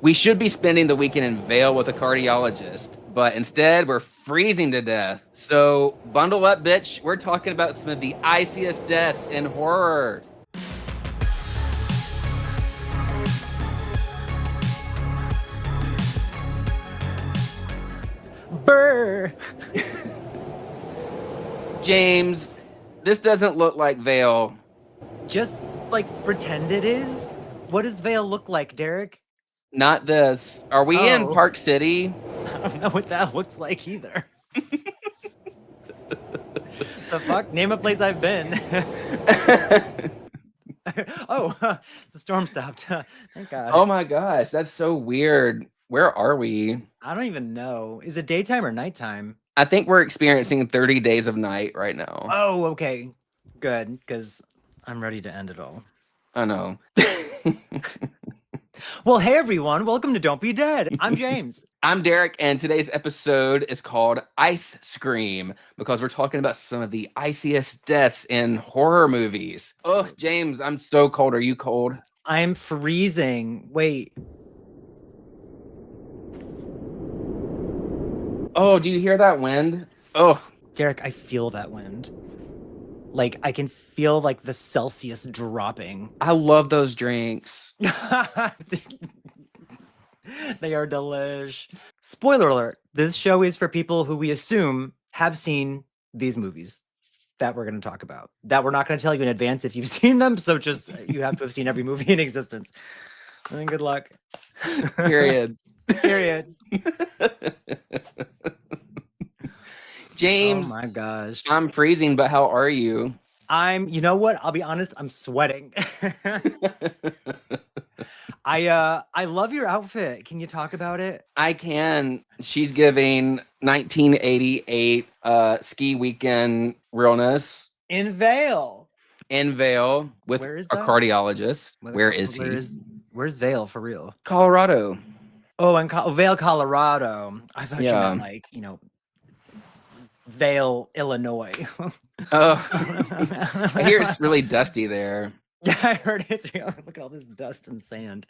We should be spending the weekend in Vail with a cardiologist, but instead we're freezing to death. So bundle up, bitch. We're talking about some of the iciest deaths in horror. Brr. James, this doesn't look like Vail. Just like pretend it is. What does Vale look like, Derek? Not this. Are we in Oh. Park City? I don't know what that looks like either. The fuck? Name a place I've been. Oh, the storm stopped. Thank God. Oh my gosh, that's so weird. Where are we? I don't even know. Is it daytime or nighttime? I think we're experiencing 30 days of night right now. Oh, okay. Good, because I'm ready to end it all. I know. Well, hey everyone, welcome to Don't Be Dead. I'm James. I'm Derek, and today's episode is called Ice Scream because we're talking about some of the iciest deaths in horror movies. Oh, James, I'm so cold. Are you cold? I'm freezing. Wait. Oh, do you hear that wind? Oh, Derek, I feel that wind. Like, I can feel, like, the Celsius dropping. I love those drinks. They are delish. Spoiler alert, this show is for people who we assume have seen these movies that we're going to talk about. That we're not going to tell you in advance if you've seen them, so just, you have to have seen every movie in existence. And good luck. Period. Period. James, oh my gosh, I'm freezing, but how are you? you know what? I'll be honest, I'm sweating. I love your outfit. Can you talk about it? I can. She's giving 1988 ski weekend realness. In Vale. In Vail with Where is a that? cardiologist. Where is he? Where's Vale for real? Colorado. Oh, in Vale, Colorado. I thought you Yeah. meant like, Vale, Illinois. Oh, I hear it's really dusty there. Yeah, I heard it. Look at all this dust and sand.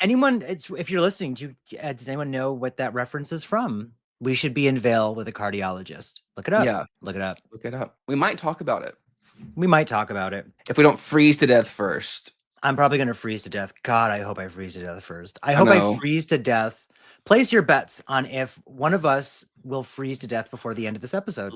If you're listening, does anyone know what that reference is from? We should be in Vale with a cardiologist. Look it up. Yeah. Look it up. Look it up. We might talk about it. We might talk about it. If we don't freeze to death first. I'm probably going to freeze to death. God, I hope I freeze to death first. I know. hope I freeze to death. Place your bets on if one of us will freeze to death before the end of this episode.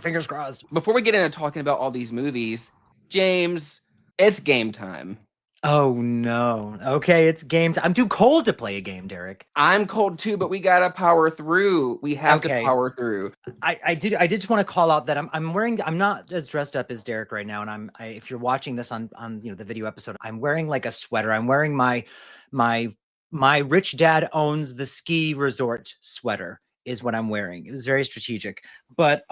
Fingers crossed. Before we get into talking about all these movies, James, it's game time. Oh no. Okay, it's game time. I'm too cold to play a game, Derek. I'm cold too, but we gotta power through. We have to power through. I did just want to call out that I'm not as dressed up as Derek right now, and if you're watching this on the video episode, I'm wearing like a sweater. I'm wearing my rich dad owns the ski resort sweater is what I'm wearing. It was very strategic. But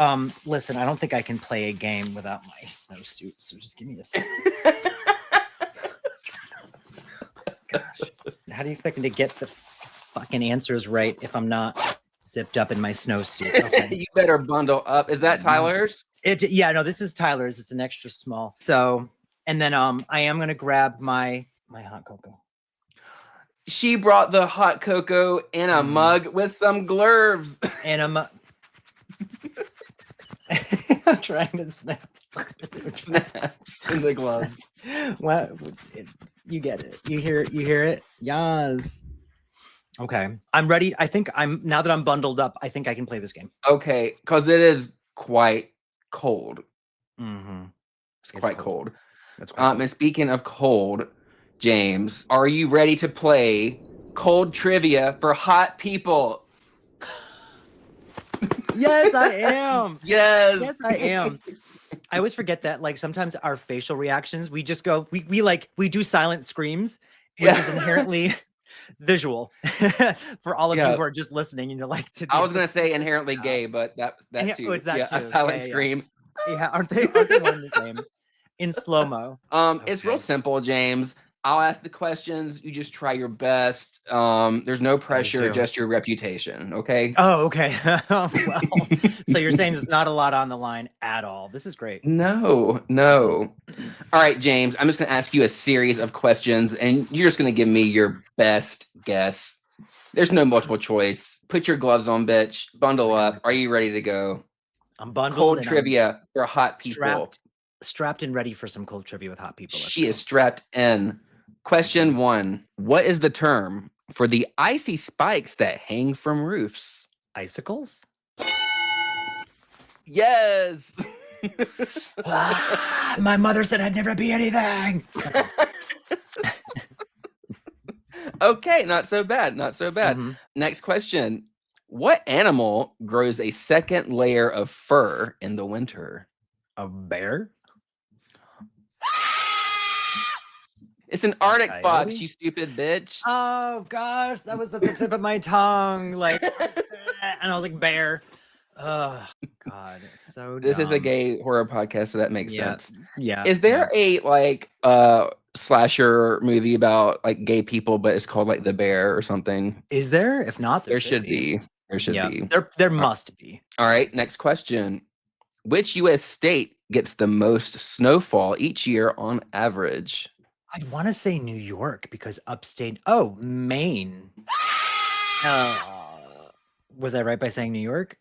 listen, I don't think I can play a game without my snowsuit. So just give me a second. Gosh. How do you expect me to get the fucking answers right if I'm not zipped up in my snowsuit? Okay. You better bundle up. Is that Tyler's? No, this is Tyler's. It's an extra small. So, and then I am gonna grab my hot cocoa. She brought the hot cocoa in a mug with some glurves. And I'm trying to snap. Snaps in the gloves. What? You get it. You hear it? Yes. Okay. I'm ready. Now that I'm bundled up, I think I can play this game. Okay, because it is quite cold. Mm-hmm. It's quite cold. That's quite cold. And speaking of cold, James, are you ready to play cold trivia for hot people? Yes, I am. Yes, I am. I always forget that, like, sometimes our facial reactions, we just go, we do silent screams, which is inherently visual for all of you who are just listening. And you're like, I was going to say inherently gay, but that's too. Is that too? A silent scream. Yeah, aren't they one and the same? In slow-mo. It's real simple, James. I'll ask the questions. You just try your best. There's no pressure, do. just your reputation. Okay. Oh, okay. Well, so you're saying there's not a lot on the line at all. This is great. No, no. All right, James, I'm just going to ask you a series of questions, and you're just going to give me your best guess. There's no multiple choice. Put your gloves on, bitch. Bundle up. Are you ready to go? I'm bundled. Cold and trivia for hot I'm people. strapped and ready for some cold trivia with hot people. She is strapped in. Question 1. What is the term for the icy spikes that hang from roofs? Icicles? Yes. My mother said I'd never be anything. Okay, not so bad. Not so bad. Mhm. Next question. What animal grows a second layer of fur in the winter? A bear? It's an Arctic fox, Coyote? you stupid bitch. Oh gosh, that was at the tip of my tongue. Like, and I was like, bear. Oh God, so This is a dumb. gay horror podcast, so that makes Yeah, sense. yeah. Is there a like slasher movie about like gay people, but it's called like The Bear or something? Is there? If not, There should be. There should Yeah, be. there must be. All right, next question. Which US state gets the most snowfall each year on average? I'd want to say New York because upstate. Oh, Maine. Was I right by saying New York?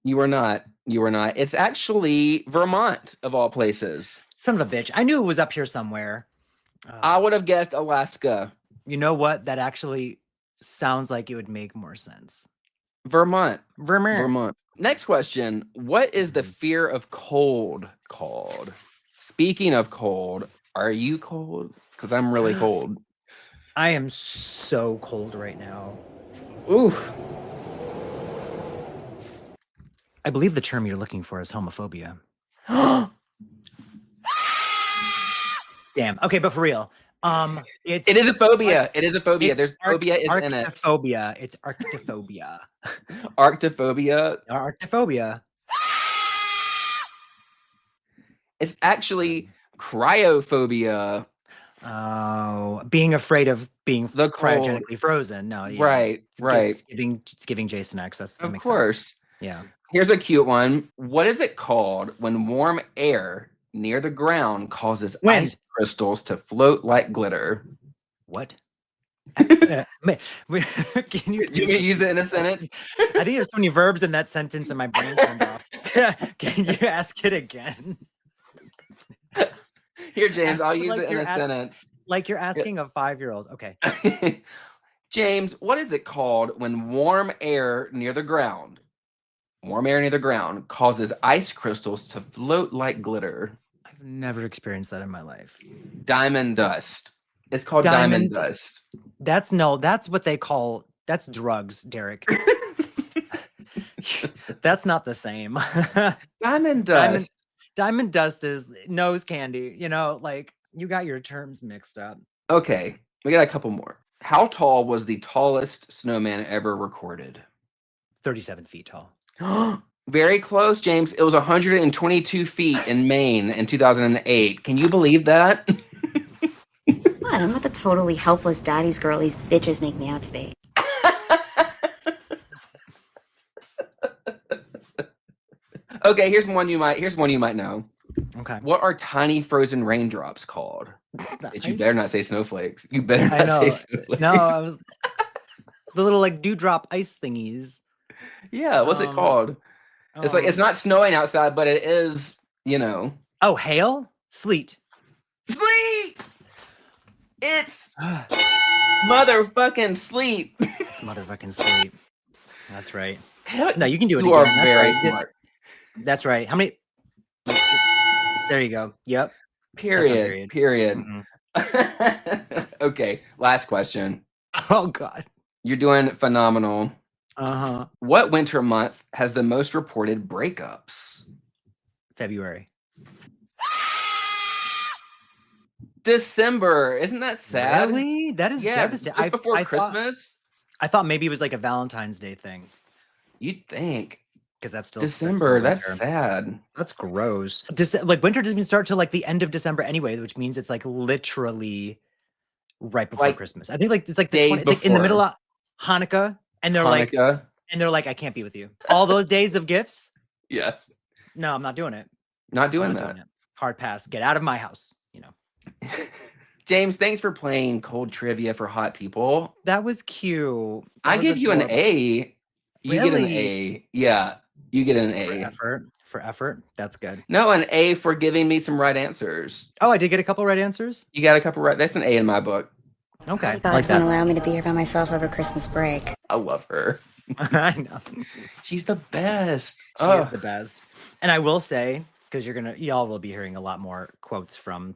You were not. You were not. It's actually Vermont, of all places. Son of a bitch. I knew it was up here somewhere. I would have guessed Alaska. You know what? That actually sounds like it would make more sense. Vermont. Vermont. Next question. What is the fear of cold called? Speaking of cold, are you cold? Because I'm really cold. I am so cold right now. Ooh. I believe the term you're looking for is homophobia. Damn. Okay, but for real. It is a phobia. It is a phobia. There's phobia is in it. Arctophobia. It's arctophobia. Arctophobia. Arctophobia. It's actually cryophobia. Oh, being afraid of being The cryogenically frozen. No, yeah. Right, right. It's giving Jason X. That Of makes course. sense. Yeah. Here's a cute one. What is it called when warm air near the ground causes Wind. ice crystals to float like glitter? What? Can you use it in a sentence? I think there's so many verbs in that sentence and my brain turned off. Can you ask it again? Here, James, I'll use it in a sentence. Like you're asking a 5-year-old. Okay. James, what is it called when warm air near the ground causes ice crystals to float like glitter? I've never experienced that in my life. Diamond dust. It's called diamond dust. That's what they call, that's drugs, Derek. That's not the same. Diamond dust. Diamond dust is nose candy. You know, like you got your terms mixed up. Okay, we got a couple more. How tall was the tallest snowman ever recorded? 37 feet tall. Very close, James. It was 122 feet in Maine in 2008. Can you believe that? What? I'm not the totally helpless daddy's girl these bitches make me out to be. Okay, here's one you might know. Okay. What are tiny frozen raindrops called? You better not say snowflakes. You better I not know. say snowflakes. No, I was the little like dewdrop ice thingies. Yeah, what's it called? It's like it's not snowing outside, but it is, you know. Oh, hail? Sleet. Sleet! It's motherfucking sleet. It's motherfucking sleet. That's right. Hell, No, you can do it you again. are That's very right. smart. That's right. How many? There you go. Yep. Period. Mm-hmm. Okay, last question. Oh God. You're doing phenomenal. Uh-huh. What winter month has the most reported breakups? February. December. Isn't that sad? Really? That is devastating. Just before Christmas? I thought maybe it was like a Valentine's Day thing. You'd think. Because that's still December. That's That's sad. That's gross. Like winter doesn't even start till like the end of December anyway, which means it's like literally right before Like, Christmas. I think like it's like the days 20, it's like in the middle before. of Hanukkah, and they're like, Hanukkah. I can't be with you. All those days of gifts. Yeah. No, I'm not doing it. Not I'm doing not that. doing it. Hard pass. Get out of my house. You know. James, thanks for playing cold trivia for hot people. That was cute. That I was give you an adorable. A. You get an Really? A. Yeah. You get an For A. effort. For effort. That's good. No, an A for giving me some right answers. Oh, I did get a couple right answers. You got a couple right. That's an A in my book. Okay. I God's like gonna that. allow me to be here by myself over Christmas break. I love her. I know. She's the best. She is the best. And I will say, because y'all will be hearing a lot more quotes from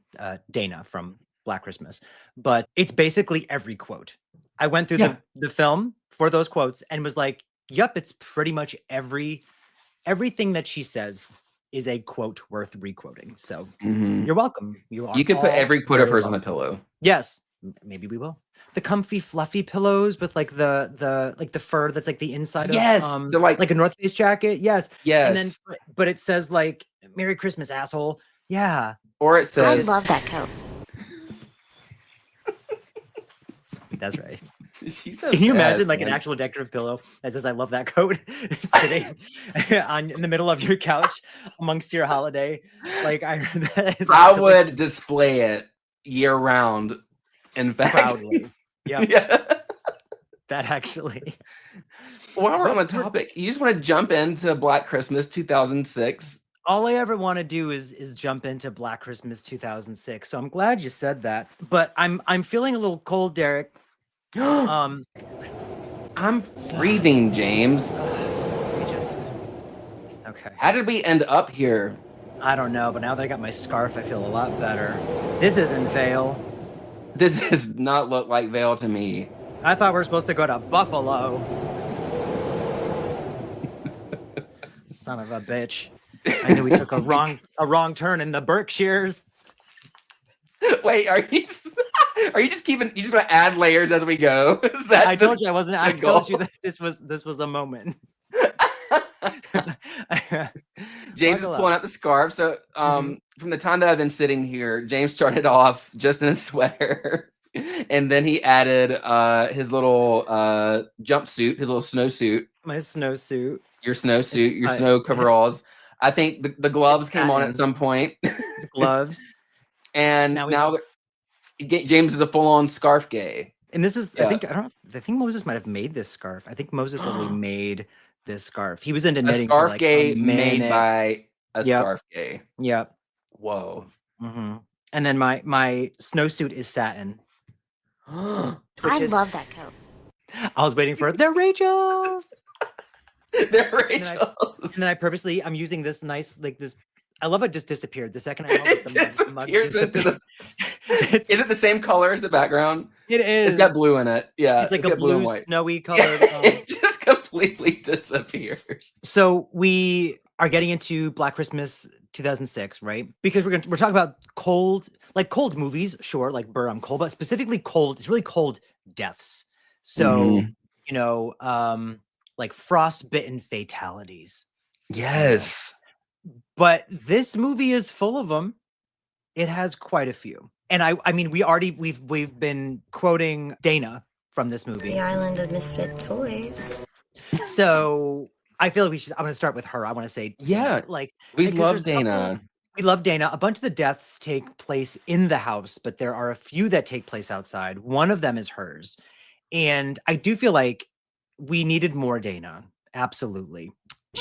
Dana from Black Christmas, but it's basically every quote. I went through the film for those quotes and was like, yup, it's pretty much everything that she says is a quote worth requoting. So you're welcome. You could put every quote of hers on a pillow. Yes. Maybe we will. The comfy, fluffy pillows with like the fur that's like the inside of they're like a North Face jacket. Yes. Yes. And then but it says like Merry Christmas, asshole. Yeah. Or it says I love that coat. That's right. She's the Can you best, imagine like man. an actual decorative pillow that says I love that coat sitting in the middle of your couch amongst your holiday? Like I would display it year round. In fact, proudly. Yeah. That actually. While we're on the topic, you just want to jump into Black Christmas 2006. All I ever want to do is jump into Black Christmas 2006. So I'm glad you said that. But I'm feeling a little cold, Derek. I'm freezing, James. Okay. How did we end up here? I don't know, but now that I got my scarf, I feel a lot better. This isn't Vale. This does not look like Vale to me. I thought we were supposed to go to Buffalo. Son of a bitch. I knew we took a wrong turn in the Berkshires. Wait, are you just gonna add layers as we go? I told you I wasn't. I told you that this was a moment. James is pulling out the scarf. So from the time that I've been sitting here, James started off just in a sweater. And then he added his little jumpsuit, his little snowsuit. My snowsuit. Your snowsuit, your snow coveralls. I think the gloves came on at some point. The gloves. And now James is a full-on scarf gay. And this is, I think Moses might have made this scarf. I think Moses literally made this scarf. He was into knitting. A scarf for like gay made by a scarf gay. Yep. Whoa. Mm-hmm. And then my snowsuit is satin. I love that coat. I was waiting for it. They're Rachel's. They're Rachel's. And then I purposely, I'm using this nice, like this. I love it just disappeared the second I held up the mug. Is it the same color as the background? It is. It's got blue in it. Yeah. It's like a blue snowy colored. It just completely disappears. So we are getting into Black Christmas 2006, right? Because we're talking about cold movies, sure, like Burr, I'm cold, but specifically cold. It's really cold deaths. So like frostbitten fatalities. Yes. But this movie is full of them. It has quite a few. And I mean, we've been quoting Dana from this movie. The Island of Misfit Toys. So I feel like I'm going to start with her. I want to say, yeah, like we love Dana. We love Dana. A bunch of the deaths take place in the house, but there are a few that take place outside. One of them is hers. And I do feel like we needed more Dana. Absolutely.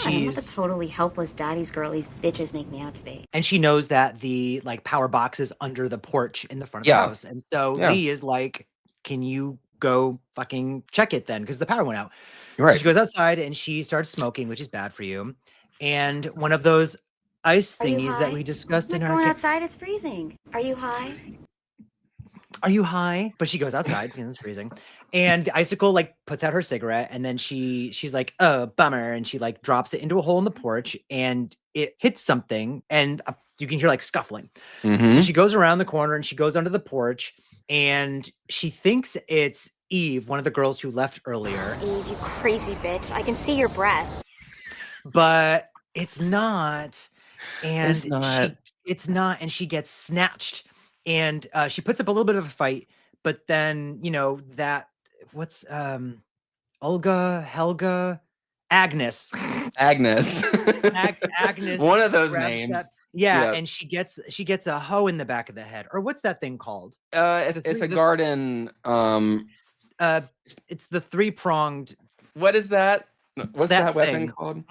I'm not the totally helpless daddy's girl these bitches make me out to be. And she knows that the like power box is under the porch in the front of the house. And so Lee is like, can you go fucking check it then? Because the power went out. Right. So she goes outside and she starts smoking, which is bad for you. And one of those ice thingies that we discussed in her. Going outside, it's freezing. Are you high? Are you high? But she goes outside, it's freezing. And the icicle like puts out her cigarette, and then she's like, oh, bummer. And she like drops it into a hole in the porch, and it hits something, and you can hear like scuffling. So she goes around the corner and she goes under the porch, and she thinks it's Eve, one of the girls who left earlier. Eve, you crazy bitch. I can see your breath. But it's not. And it's not. And she gets snatched. And she puts up a little bit of a fight, But then, that what's Helga, Agnes. Agnes. Agnes One of those grabs names. that. Yeah, Yep. and she gets a hoe in the back of the head. Or what's that thing called? It's a garden. It's the three-pronged What is that? What's that that weapon thing. called?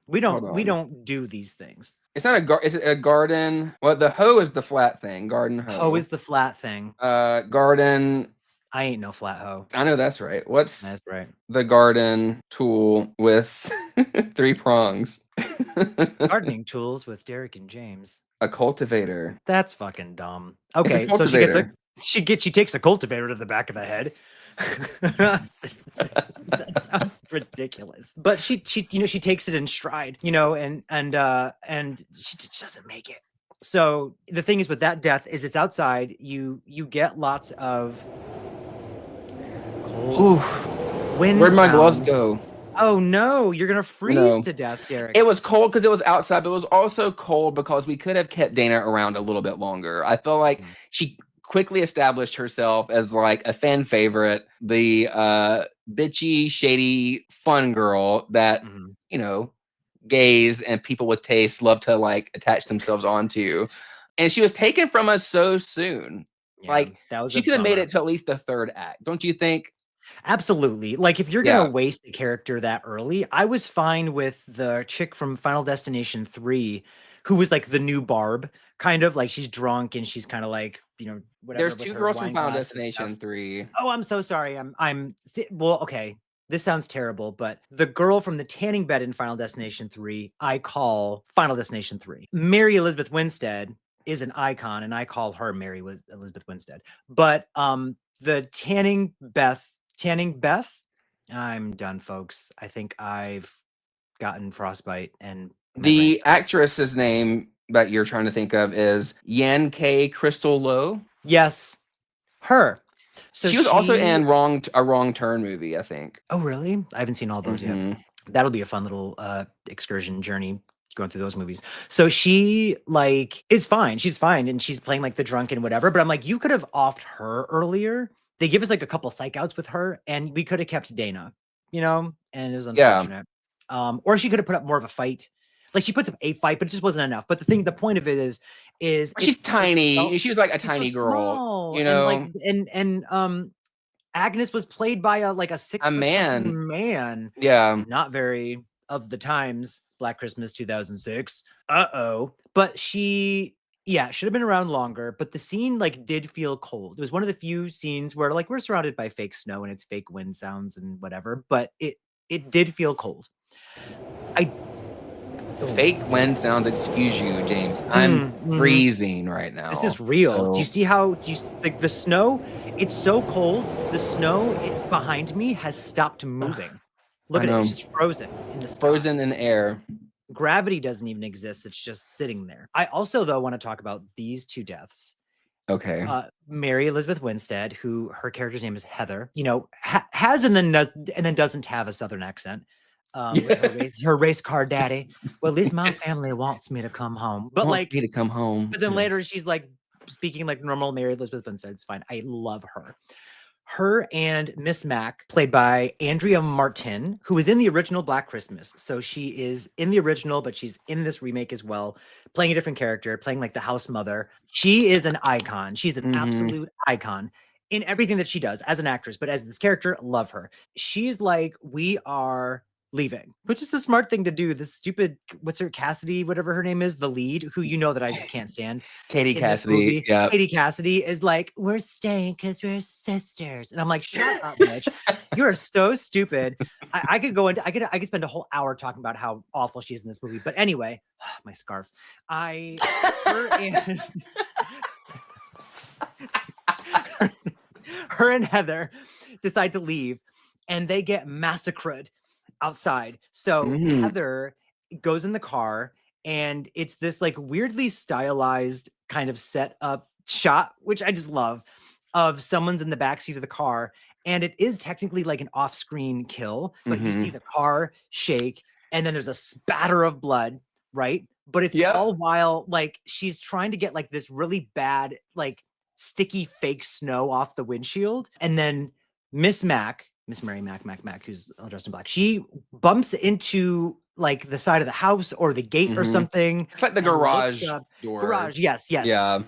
We Hold don't on. do these things. It's not is it a garden? Well, the hoe is the flat thing. Garden hoe. Hoe is the flat thing. Garden. I ain't no flat hoe. I know that's right. What's That's right. the garden tool with 3 prongs? Gardening tools with Derek and James. A cultivator. That's fucking dumb. It's a Okay, so cultivator. she takes a cultivator to the back of the head. That sounds ridiculous. But she takes it in stride, and she just doesn't make it. So the thing is with that death is it's outside. You get lots of cold wind. Where'd my gloves sounds. go? Oh no, you're gonna freeze to death, Derek. It was cold because it was outside, but it was also cold because we could have kept Dana around a little bit longer. I feel like she quickly established herself as like a fan favorite, the bitchy, shady, fun girl that gays and people with taste love to like attach themselves onto. And she was taken from us so soon. Yeah, like that was she could have made it to at least the 3rd act, don't you think? Absolutely. Like if you're gonna waste a character that early, I was fine with the chick from Final Destination 3, who was like the new Barb, kind of like she's drunk and she's kind of like, whatever. There's 2 girls from Final Destination 3. Oh, I'm so sorry. Well, okay. This sounds terrible, but the girl from the tanning bed in Final Destination 3, I call Final Destination 3. Mary Elizabeth Winstead is an icon, and I call her Mary Elizabeth Winstead. But the Tanning Beth, I'm done, folks. I think I've gotten frostbite, and the actress's name that you're trying to think of is Yan K. Crystal Lowe. Yes, her. So she was also in a Wrong Turn movie, I think. Oh, really? I haven't seen all those yet. That'll be a fun little excursion journey going through those movies. So she is fine. She's fine, and she's playing like the drunk and whatever. But I'm like, you could have offed her earlier. They give us like a couple psych outs with her, and we could have kept Dana, and it was unfortunate. Or she could have put up more of a fight. Like she puts up a fight, but it just wasn't enough. But the point of it is she's tiny. She was like a tiny girl, and Agnes was played by a 6 foot man. Yeah, not very of the times. Black Christmas 2006. But she should have been around longer. But the scene did feel cold. It was one of the few scenes where we're surrounded by fake snow and it's fake wind sounds and whatever. But it did feel cold. Fake wind sounds, excuse you, James. I'm freezing right now. This is real. So... Do you see how the snow? It's so cold. The snow behind me has stopped moving. Look at it. It's just frozen in the sky. Frozen in air. Gravity doesn't even exist. It's just sitting there. I also, though, want to talk about these 2 deaths. Okay. Mary Elizabeth Winstead, who her character's name is Heather, has and then doesn't have a Southern accent. With her race car daddy. Well, at least my family wants me to come home. But wants me to come home. But then later she's speaking like normal Mary Elizabeth Winstead. It's fine. I love her. Her and Miss Mac, played by Andrea Martin, who is in the original Black Christmas. So she is in the original, but she's in this remake as well, playing a different character, playing the house mother. She is an icon. She's an absolute icon in everything that she does as an actress, but as this character, love her. She's we are leaving, which is the smart thing to do. This stupid, what's her, Cassidy, whatever her name is, the lead, who that I just can't stand. Katie Cassidy. Yeah. Katie Cassidy is we're staying because we're sisters. And I'm like, shut up, bitch. You're so stupid. I could go into, I could spend a whole hour talking about how awful she is in this movie. But anyway, my scarf. Her and Heather decide to leave, and they get massacred outside. So Heather goes in the car, and it's this weirdly stylized kind of set up shot, which I just love, of someone's in the backseat of the car. And it is technically an off-screen kill, but you see the car shake, and then there's a spatter of blood, right? But it's all while she's trying to get this really bad sticky fake snow off the windshield. And then Miss Mary Mac, who's all dressed in black, she bumps into like the side of the house or the gate or something. It's like the and looks garage up. door. Garage, yes. Yeah.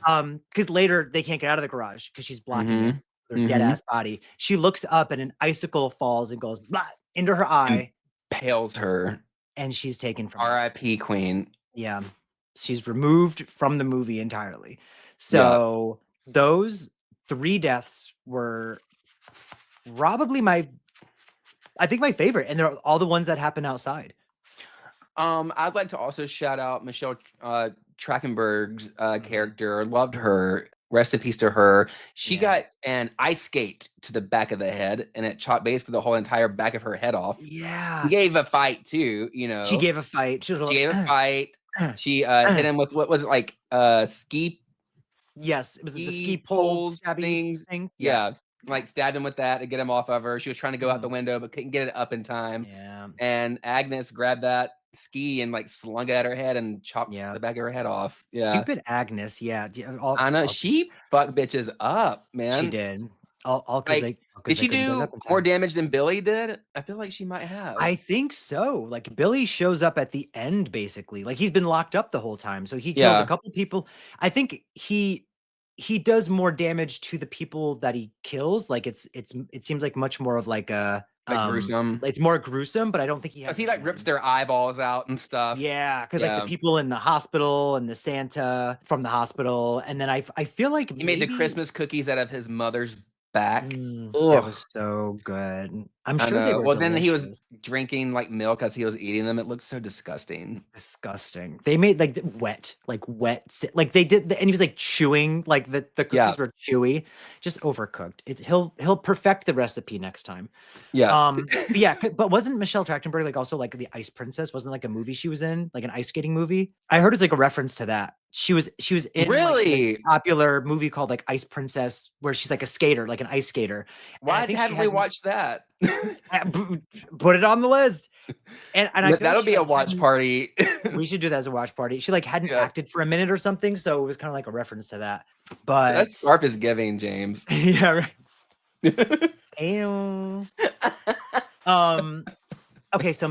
Because later they can't get out of the garage because she's blocking it. Their dead ass body. She looks up and an icicle falls and goes blah, into her eye. Pales her. And she's taken from us. R.I.P. Queen. Yeah. She's removed from the movie entirely. So those 3 deaths were probably my favorite. And they're all the ones that happen outside. I'd like to also shout out Michelle Trachtenberg's character. Loved her. Rest in peace to her. She got an ice skate to the back of the head, and it chopped basically the whole entire back of her head off. Yeah. She gave a fight too, you know. She gave a fight. She gave a fight. She hit him with what was it, like ski? Yes, it was the ski pole things. thing. Yeah. Like stabbed him with that to get him off of her. She was trying to go out the window, but couldn't get it up in time. Yeah. And Agnes grabbed that ski and like slung it at her head and chopped the back of her head off. Yeah. Stupid Agnes. Yeah. I know. She fucked bitches up, man. She did. All because did she do more damage than Billy did? I feel like she might have. I think so. Like Billy shows up at the end, basically. Like he's been locked up the whole time. So he kills a couple people. I think he does more damage to the people that he kills. Like it seems like much more of like a gruesome. It's more gruesome, but I don't think he has. He like rips their eyeballs out and stuff. Yeah, because like the people in the hospital and the Santa from the hospital, and then I feel like he made the Christmas cookies out of his mother's back. That was so good. I'm sure they were. Well, then he was drinking like milk as he was eating them. It looked so disgusting. Disgusting. They made like wet. Like they did, and he was like chewing. Like the cookies were chewy, just overcooked. He'll perfect the recipe next time. Yeah. But wasn't Michelle Trachtenberg like also like the Ice Princess? Wasn't like a movie she was in, like an ice skating movie? I heard it's like a reference to that. She was in really like, a popular movie called like Ice Princess, where she's like a skater, like an ice skater. Why haven't we watched that? Put it on the list. And that'll be a watch party. We should do that as a watch party. She like hadn't acted for a minute or something, so it was kind of like a reference to that. But that scarf is giving, James. Yeah, right. Ew. Okay, so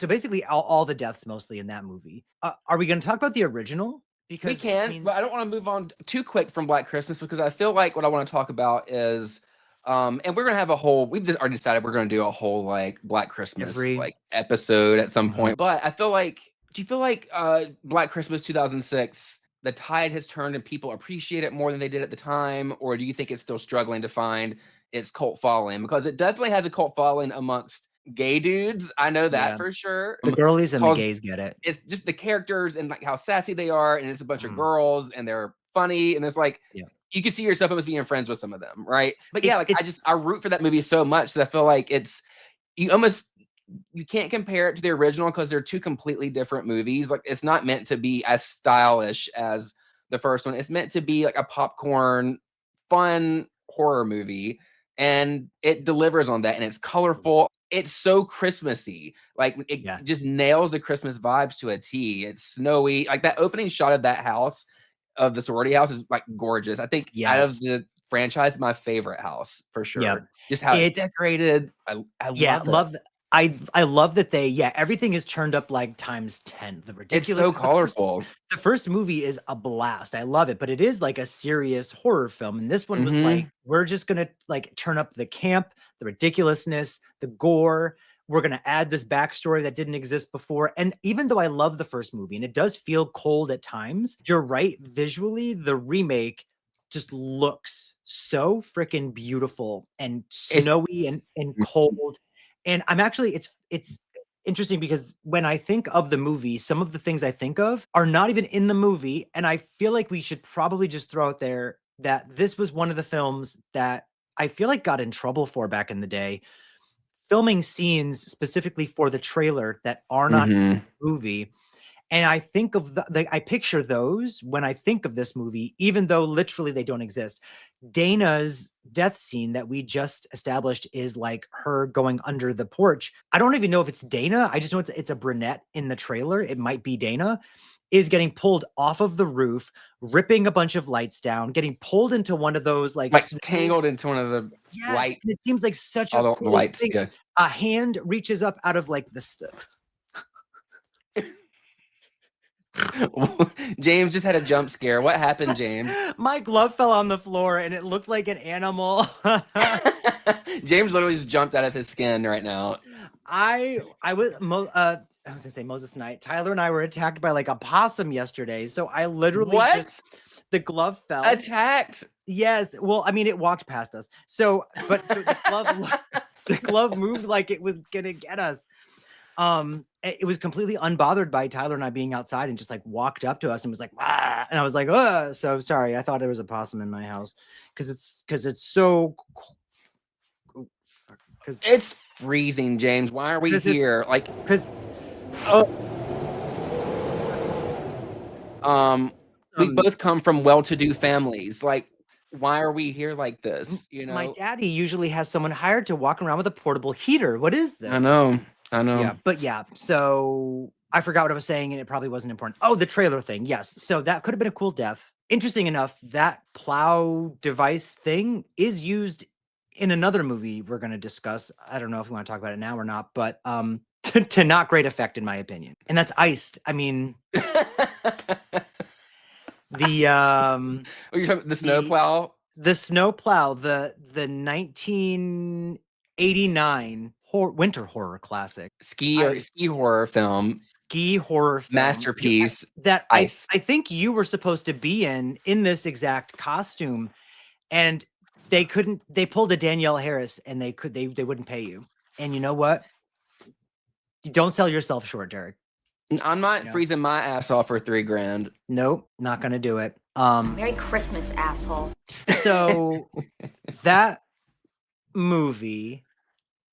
basically all the deaths mostly in that movie. Are we going to talk about the original? Because we can, but I don't want to move on too quick from Black Christmas, because I feel like what I want to talk about is and we're gonna have a whole, we've just already decided we're gonna do a whole like Black Christmas like episode at some point. But I feel like, do you feel like Black Christmas 2006, the tide has turned and people appreciate it more than they did at the time? Or do you think it's still struggling to find its cult following? Because it definitely has a cult following amongst gay dudes. I know that for sure. The girlies and the gays get it. It's just the characters and like how sassy they are, and it's a bunch of girls and they're funny, and it's like you can see yourself almost being friends with some of them, right? But I root for that movie so much that I feel like you can't compare it to the original because they're two completely different movies. Like it's not meant to be as stylish as the first one. It's meant to be like a popcorn, fun horror movie, and it delivers on that. And it's colorful. It's so Christmassy. Like it just nails the Christmas vibes to a T. It's snowy. Like that opening shot of that house, of the sorority house, is like gorgeous. I think out of the franchise, my favorite house for sure. Yeah. Just how it's decorated. I love it. I love that everything is turned up like times 10. The ridiculous. It's so colorful. The first movie is a blast. I love it, but it is like a serious horror film. And this one was like, we're just gonna like turn up the camp, the ridiculousness, the gore. We're gonna add this backstory that didn't exist before. And even though I love the first movie and it does feel cold at times, you're right. Visually, the remake just looks so freaking beautiful and snowy and cold. And I'm actually, it's interesting because when I think of the movie, some of the things I think of are not even in the movie. And I feel like we should probably just throw out there that this was one of the films that I feel like got in trouble for back in the day, filming scenes specifically for the trailer that are not in the movie. And I think of I picture those when I think of this movie, even though literally they don't exist. Dana's death scene that we just established is like her going under the porch. I don't even know if it's Dana. I just know it's a brunette in the trailer. It might be Dana, is getting pulled off of the roof, ripping a bunch of lights down, getting pulled into one of those like tangled into one of the light. And it seems like such all a the cool lights. thing. Yeah. A hand reaches up out of like the James just had a jump scare. What happened, James? My glove fell on the floor and it looked like an animal. James literally just jumped out of his skin right now. I was gonna say Moses tonight. Tyler and I were attacked by like a possum yesterday. So I literally the glove fell. Attacked? Yes. Well, I mean, it walked past us. So the glove moved like it was gonna get us. It was completely unbothered by Tyler and I being outside and just like walked up to us and was like, ah! And I was like, oh, so sorry. I thought there was a possum in my house because it's so because it's freezing, James. Why are we here? Like, because we both come from well-to-do families. Like, why are we here like this? You know, my daddy usually has someone hired to walk around with a portable heater. What is this? I know. Yeah, but yeah. So I forgot what I was saying, and it probably wasn't important. Oh, the trailer thing. Yes. So that could have been a cool death. Interesting enough, that plow device thing is used in another movie we're going to discuss. I don't know if we want to talk about it now or not, but to not great effect in my opinion. And that's Iced. I mean, you're talking the snowplow? The snowplow, the 1989 winter horror classic. Ski horror film. Masterpiece. That I think you were supposed to be in this exact costume, and they pulled a Danielle Harris and they wouldn't pay you. And you know what? Don't sell yourself short, Derek. I'm not freezing my ass off for $3,000. Nope, not gonna do it. Merry Christmas, asshole. So that movie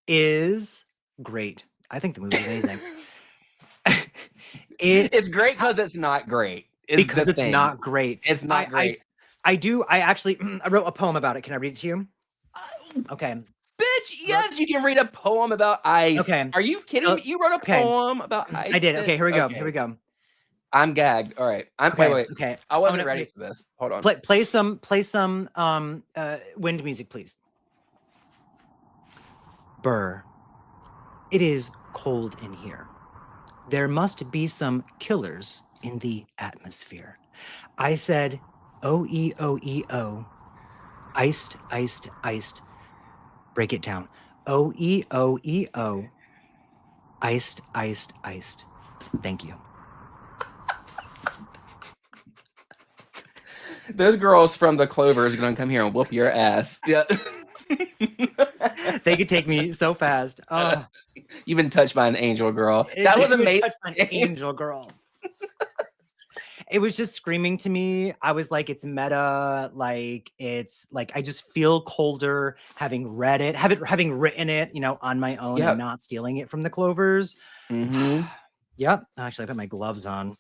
is great. I think the movie is amazing. It's great because it's not great. Because it's not great. It's not great. I actually I wrote a poem about it. Can I read it to you? Okay. Bitch, yes, you can read a poem about ice. Okay. Are you kidding me? You wrote a poem about ice? I did. Okay, here we go. Here we go. I'm gagged. All right. Wait. Okay. I wasn't ready for this. Hold on. Play some wind music, please. Burr. It is cold in here. There must be some killers in the atmosphere. I said, O-E-O-E-O. Iced, iced, iced. Break it down. O-E-O-E-O. Iced, iced, iced. Thank you. Those girls from the Clovers are going to come here and whoop your ass. Yeah. They could take me so fast. Oh. You've been touched by an angel, girl. That was amazing. An angel girl. It was just screaming to me. I was like, it's meta. Like, it's like, I just feel colder having read it, having written it, on my own and not stealing it from the Clovers. Mm-hmm. Yep. Actually, I put my gloves on.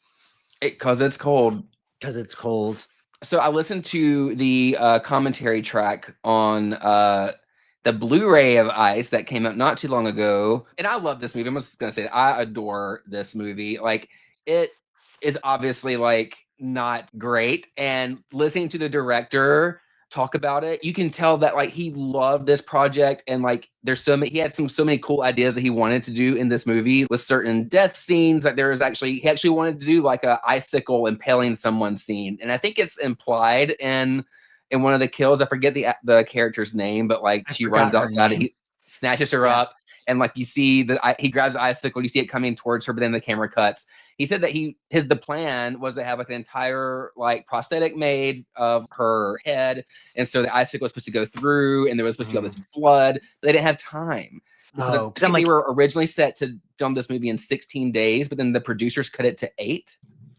Because it's cold. Because it's cold. So I listened to the commentary track on the Blu-ray of Ice that came out not too long ago. And I love this movie. I'm just going to say that I adore this movie. Like, it is obviously like not great. And listening to the director talk about it, you can tell that like he loved this project and like there's he had so many cool ideas that he wanted to do in this movie with certain death scenes. Like he actually wanted to do like a icicle impaling someone scene, and I think it's implied in one of the kills. I forget the character's name, but like she runs outside and he snatches her up. And like you see he grabs the icicle, you see it coming towards her, but then the camera cuts. He said that the plan was to have like an entire like prosthetic made of her head, and so the icicle was supposed to go through, and there was supposed to be all this blood. But they didn't have time. Oh, because they were originally set to film this movie in 16 days, but then the producers cut it to 8.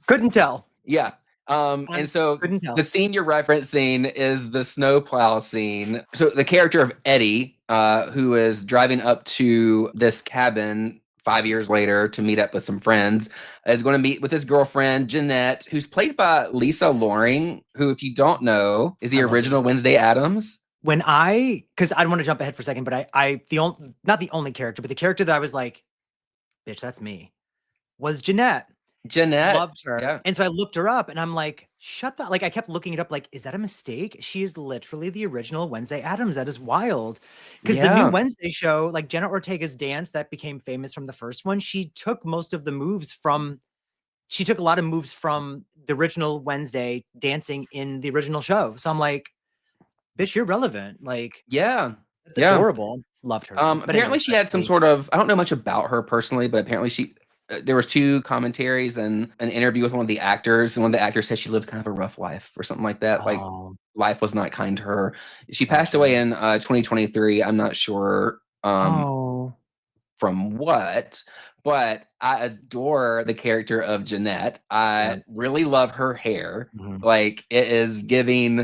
Couldn't tell. Yeah. And so the scene you're referencing is the snowplow scene. So the character of Eddie, who is driving up to this cabin 5 years later to meet up with some friends, is going to meet with his girlfriend, Jeanette, who's played by Lisa Loring, who, if you don't know, is the I love original Lisa. Wednesday Addams. Because I don't want to jump ahead for a second, but not the only character, but the character that I was like, bitch, that's me, was Jeanette. Jeanette. Loved her. Yeah. And so I looked her up and I'm like, shut that. Like, I kept looking it up, like, is that a mistake? She is literally the original Wednesday Addams. That is wild. Because the new Wednesday show, like Jenna Ortega's dance that became famous from the first one, she took a lot of moves from the original Wednesday dancing in the original show. So I'm like, bitch, you're relevant. Like, Yeah. it's adorable. Loved her. But Apparently anyway, she had some sort of, I don't know much about her personally, but apparently there was 2 commentaries and an interview with one of the actors, and one of the actors said she lived kind of a rough life or something like that. Like, life was not kind to her. She passed away in 2023. I'm not sure from what, but I adore the character of Jeanette. I really love her hair. Like, it is giving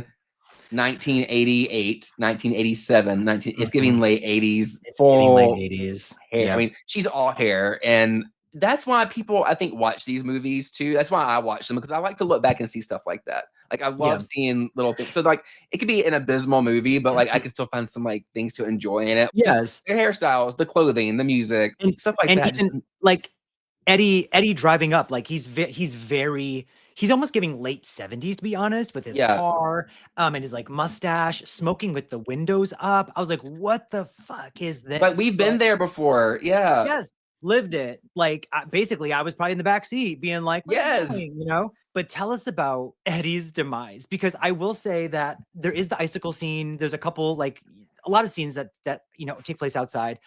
1988, 1987, it's giving late 80s, full late 80s hair. I mean, she's all hair, and that's why people, I think, watch these movies too. That's why I watch them, because I like to look back and see stuff like that. Like, I love seeing little things. So, like, it could be an abysmal movie, but like I can still find some like things to enjoy in it. Yes, just the hairstyles, the clothing, the music, and stuff like that. Even, like Eddie driving up, like he's almost giving late 70s, to be honest, with his car, and his like mustache, smoking with the windows up. I was like, what the fuck is this? But we've been there before. Yeah. Yes. Lived it. Like, basically I was probably in the back seat being like, yes, you know. But tell us about Eddie's demise, because I will say that there is the icicle scene. There's a couple, like a lot of scenes that you know take place outside,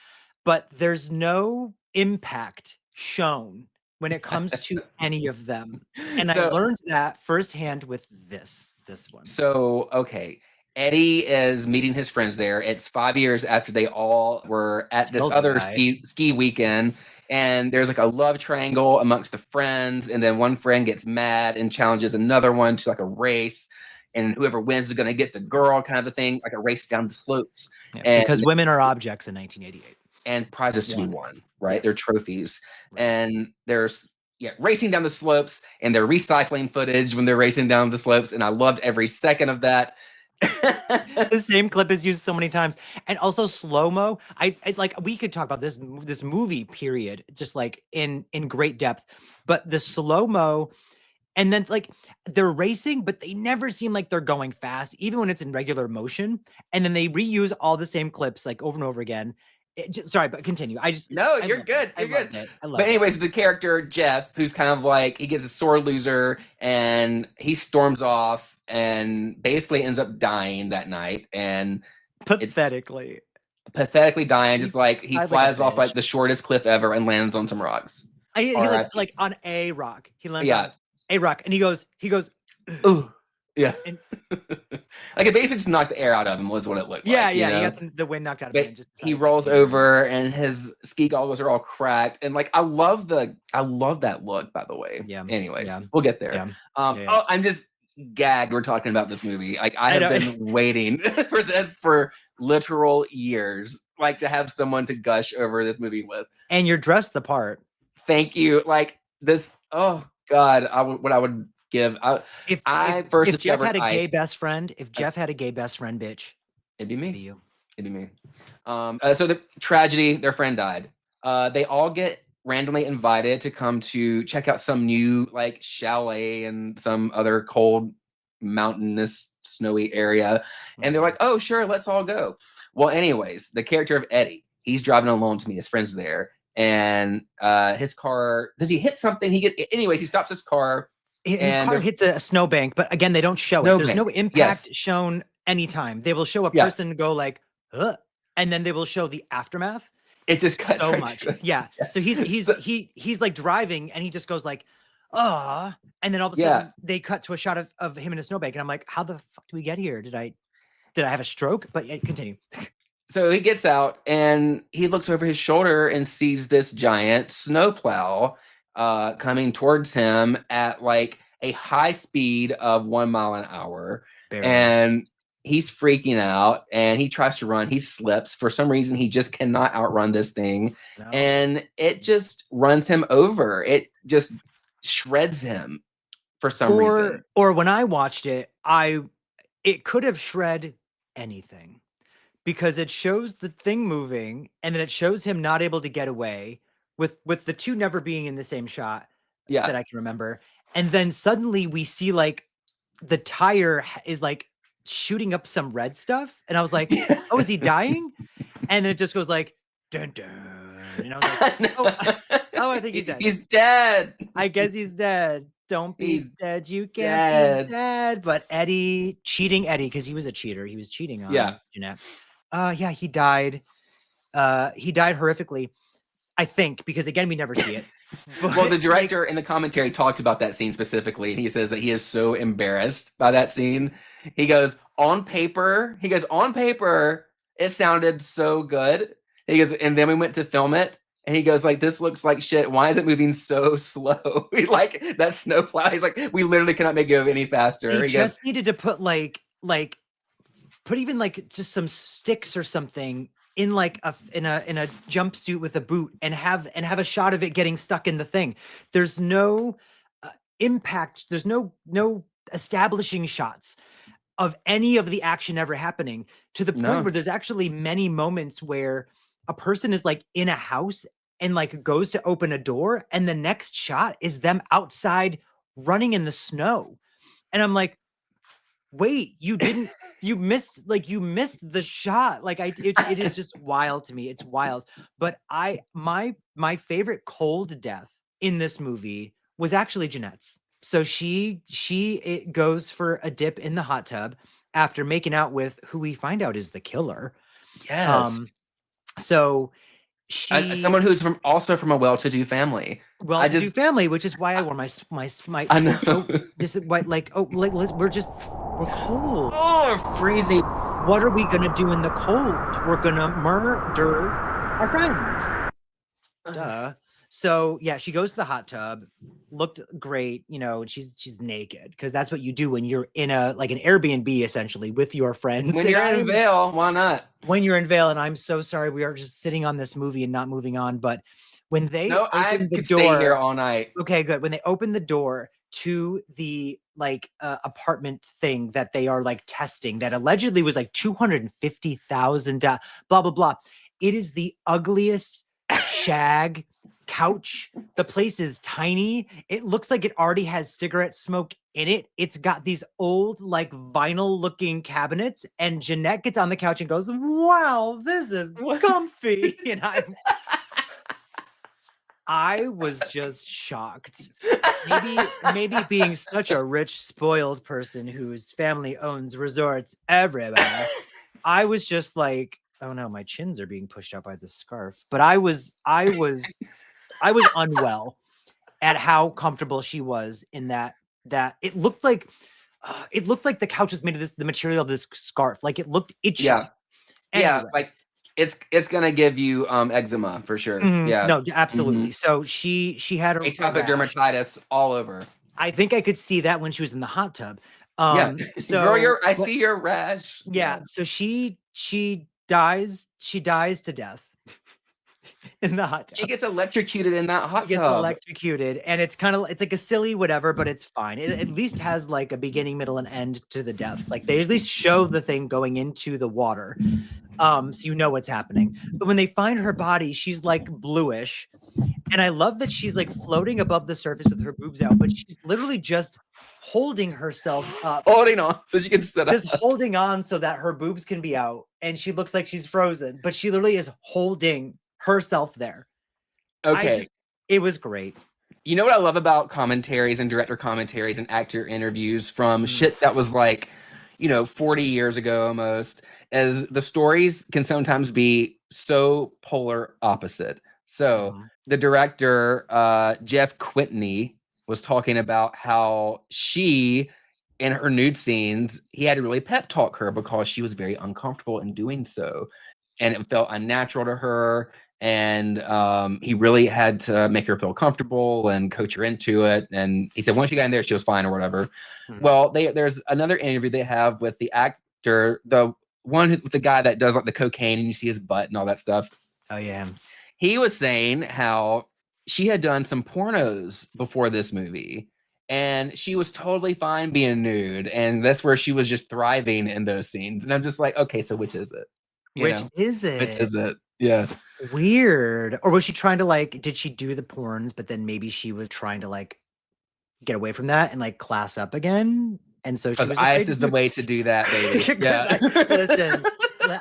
but there's no impact shown when it comes to any of them. And I learned that firsthand with this one. So, okay. Eddie is meeting his friends there. It's 5 years after they all were at this other ski weekend. And there's like a love triangle amongst the friends. And then one friend gets mad and challenges another one to like a race. And whoever wins is going to get the girl, kind of a thing, like a race down the slopes. Yeah, because women are objects in 1988. And prizes to be won, right? Yes. They're trophies. Right. And there's racing down the slopes, and they're recycling footage when they're racing down the slopes. And I loved every second of that. The same clip is used so many times. And also slow-mo. I like, we could talk about this movie period just like in great depth, but the slow-mo, and then like they're racing, but they never seem like they're going fast, even when it's in regular motion. And then they reuse all the same clips like over and over again. Sorry, but continue. You're good. You're good. But anyways, the character Jeff, who's kind of like, he gets a sore loser and he storms off and basically ends up dying that night. And pathetically dying, just like he flies off like the shortest cliff ever and lands on some rocks. He lands like on a rock. He lands on a rock, and he goes, ooh. Yeah. Like, it basically just knocked the air out of him, was what it looked like. Yeah, he got the wind knocked out of him. He rolls over and his ski goggles are all cracked. And like, I love that look, by the way. Yeah. Anyways, we'll get there. Yeah. Oh, I'm just gagged we're talking about this movie. Like, I have been waiting for this for literal years, like, to have someone to gush over this movie with. And you're dressed the part. Thank you. Like, this, oh God, I would give. If Jeff had a gay best friend, bitch, it'd be me. It'd be me. So the tragedy, their friend died. They all get randomly invited to come to check out some new like chalet in some other cold, mountainous, snowy area, and they're like, "Oh, sure, let's all go." Well, anyways, the character of Eddie, he's driving alone to meet his friends there, and his car, does he hit something? He stops his car. His car hits a snowbank, but again, they don't show it. There's no impact shown anytime. They will show a person go like, and then they will show the aftermath. It just cuts so much. Yeah. So he's like driving, and he just goes like, and then all of a sudden they cut to a shot of him in a snowbank, and I'm like, how the fuck do we get here? Did I have a stroke? But continue. So he gets out and he looks over his shoulder and sees this giant snowplow coming towards him at like a high speed of 1 mile an hour. Barely. And he's freaking out and he tries to run. He slips. For some reason, he just cannot outrun this thing. No. And it just runs him over. It just shreds him for some reason. Or when I watched it, it could have shred anything because it shows the thing moving and then it shows him not able to get away with the two never being in the same shot that I can remember. And then suddenly we see like the tire is like shooting up some red stuff. And I was like, oh, is he dying? And then it just goes like, dun, dun. And I was like, oh, I think he's dead. He's dead. I guess he's dead. Don't be dead. You can't be dead. But cheating Eddie, because he was a cheater. He was cheating on Jeanette. Yeah, he died. He died horrifically, I think, because again, we never see it. But, well, the director in the commentary talked about that scene specifically, and he says that he is so embarrassed by that scene. He goes, on paper, it sounded so good. He goes, and then we went to film it, and he goes, like, this looks like shit. Why is it moving so slow? Like, that snowplow. He's like, we literally cannot make it go any faster. He just needed to put put even like just some sticks or something in like in a jumpsuit with a boot and have a shot of it getting stuck in the thing. There's no impact. There's no establishing shots of any of the action ever happening to the point where there's actually many moments where a person is like in a house and like goes to open a door and the next shot is them outside running in the snow. And I'm like, wait, you missed the shot. Like it is just wild to me. It's wild. But my favorite cold death in this movie was actually Jeanette's. So it goes for a dip in the hot tub after making out with who we find out is the killer. Yes. So someone who's also from a well-to-do family. Well-to-do family, which is why I wore my I know. This is why we're cold. Oh, freezing. What are we gonna do in the cold? We're gonna murder our friends. Duh. So yeah, she goes to the hot tub, looked great, she's naked because that's what you do when you're in an Airbnb essentially with your friends. When you're in Vail, why not? When you're in Vail, and I'm so sorry we are just sitting on this movie and not moving on, but when they open the door, stay here all night. Okay, good. When they open the door to the apartment thing that they are like testing that allegedly was like $250,000, blah blah blah. It is the ugliest shag couch. The place is tiny. It looks like it already has cigarette smoke in it. It's got these old like vinyl looking cabinets, and Jeanette gets on the couch and goes, wow, this is comfy. And I was just shocked. Maybe being such a rich, spoiled person whose family owns resorts everywhere, I was just like, oh no, my chins are being pushed out by the scarf. But I was unwell at how comfortable she was in that it looked like the couch was made of the material of this scarf. Like it looked itchy. Yeah. Anyway. Yeah. Like it's gonna give you eczema for sure. Mm-hmm. Yeah. No, absolutely. So she had atopic dermatitis all over. I think I could see that when she was in the hot tub. So girl, I see your rash. Yeah. So she dies to death in the hot tub. She gets electrocuted in that hot tub. She gets electrocuted, and it's like a silly whatever, but it's fine. It at least has like a beginning, middle, and end to the death. Like they at least show the thing going into the water, so you know what's happening. But when they find her body, she's like bluish, and I love that she's like floating above the surface with her boobs out, but she's literally just holding herself up, holding on so she can sit up, just holding on so that her boobs can be out, and she looks like she's frozen, but she literally is holding herself there. Okay. It was great. You know what I love about commentaries and director commentaries and actor interviews from shit that was like, 40 years ago almost, as the stories can sometimes be so polar opposite. So the director, Jeff Quitney, was talking about how she, in her nude scenes, he had to really pep talk her because she was very uncomfortable in doing so. And it felt unnatural to her. And he really had to make her feel comfortable and coach her into it. And he said once she got in there, she was fine or whatever. Well, there's another interview they have with the actor actor, the one with the guy that does like the cocaine and you see his butt and all that stuff. Oh yeah. He was saying how she had done some pornos before this movie and she was totally fine being nude. And that's where she was just thriving in those scenes. And I'm just like, okay, so which is it? Which is it? Which is it? Yeah. Weird. Or was she trying to like, did she do the porns, but then maybe she was trying to like get away from that and like class up again? And so she Because was ice is the way to do that, baby. Yeah. Listen,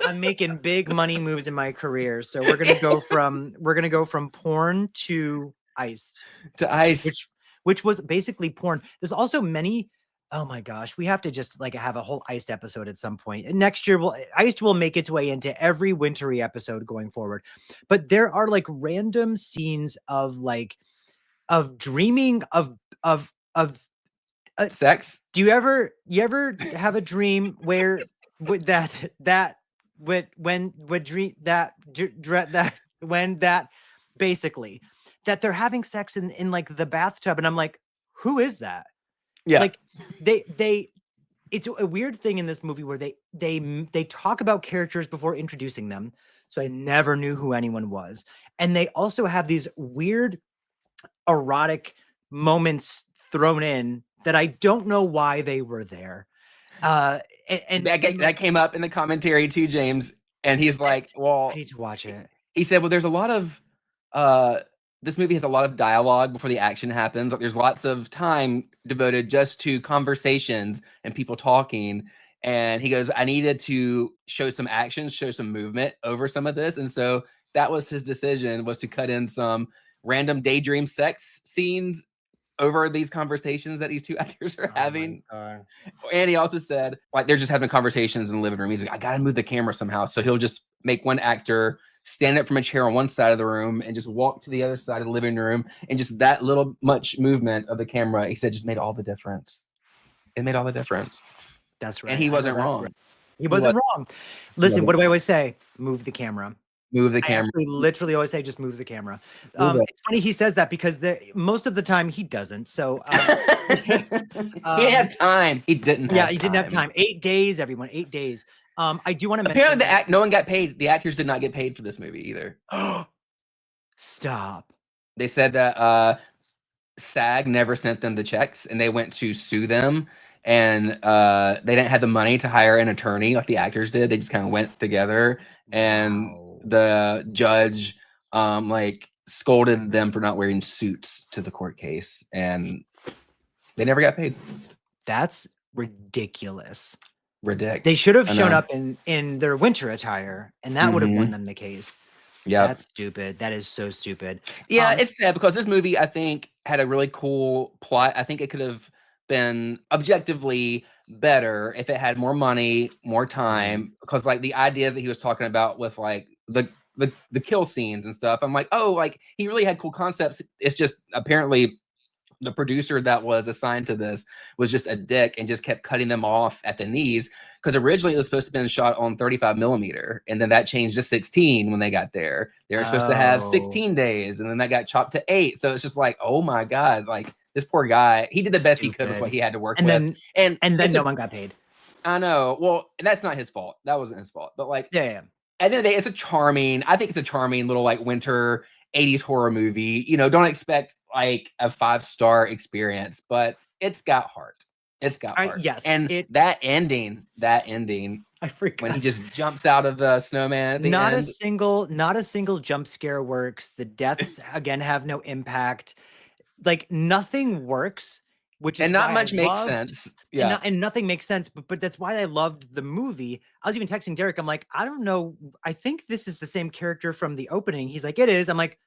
I'm making big money moves in my career. So we're gonna go from porn to ice. To ice. Which was basically porn. There's also many. Oh my gosh, we have to just like have a whole iced episode at some point. And next year, iced will make its way into every wintry episode going forward. But there are like random scenes of dreaming of sex. Do you ever have a dream where when basically that they're having sex in like the bathtub, and I'm like, who is that? Yeah. Like it's a weird thing in this movie where they talk about characters before introducing them. So I never knew who anyone was. And they also have these weird erotic moments thrown in that I don't know why they were there. And that came up in the commentary too, James. And he's like, well, I need to watch it. He said, well, there's a lot of this movie has a lot of dialogue before the action happens. Like, there's lots of time devoted just to conversations and people talking. And he goes, I needed to show some action, show some movement over some of this. And so that was his decision, was to cut in some random daydream sex scenes over these conversations that these two actors are having. And he also said, like, they're just having conversations in the living room. He's like, I gotta move the camera somehow. So he'll just make one actor stand up from a chair on one side of the room and just walk to the other side of the living room. And just that little much movement of the camera, he said, just made all the difference. It made all the difference. That's right. And he wasn't wrong. Right. He wasn't wrong. Listen, what do I always say? Move the camera. Move the camera. I literally always say, just move the camera. It's funny he says that because most of the time he doesn't. So he had time. He didn't. Yeah, he didn't have time. 8 days, everyone. 8 days. I do want to mention. Apparently, no one got paid. The actors did not get paid for this movie either. Stop. They said that SAG never sent them the checks, and they went to sue them, and they didn't have the money to hire an attorney like the actors did. They just kind of went together, and the judge like scolded them for not wearing suits to the court case, and they never got paid. That's ridiculous. Ridiculous. They should have shown up in their winter attire, and that would have won them the case. Yeah, that's stupid. That is so stupid. Yeah, it's sad because this movie, I think, had a really cool plot. I think it could have been objectively better if it had more money, more time. Because like the ideas that he was talking about with like the kill scenes and stuff, I'm like, oh, like he really had cool concepts. It's just apparently the producer that was assigned to this was just a dick and just kept cutting them off at the knees, because originally it was supposed to have been shot on 35 millimeter, and then that changed to 16 when they got there. They were supposed to have 16 days, and then that got chopped to 8. So it's just like, oh my god, like this poor guy, he did the best he could with what he had to work with, and then no one got paid. I know. Well, that's not his fault. That wasn't his fault. But like, yeah. At the end of the day, I think it's a charming little like winter 80s horror movie. You know, don't expect like a 5-star experience, but it's got heart. It's got heart. Yes. And that ending, I forgot. when he just jumps out of the snowman at the end. Not a single jump scare works. The deaths again have no impact. Like nothing works, which is and not much makes sense. Yeah. And nothing makes sense, but that's why I loved the movie. I was even texting Derek. I'm like, I don't know. I think this is the same character from the opening. He's like, it is. I'm like,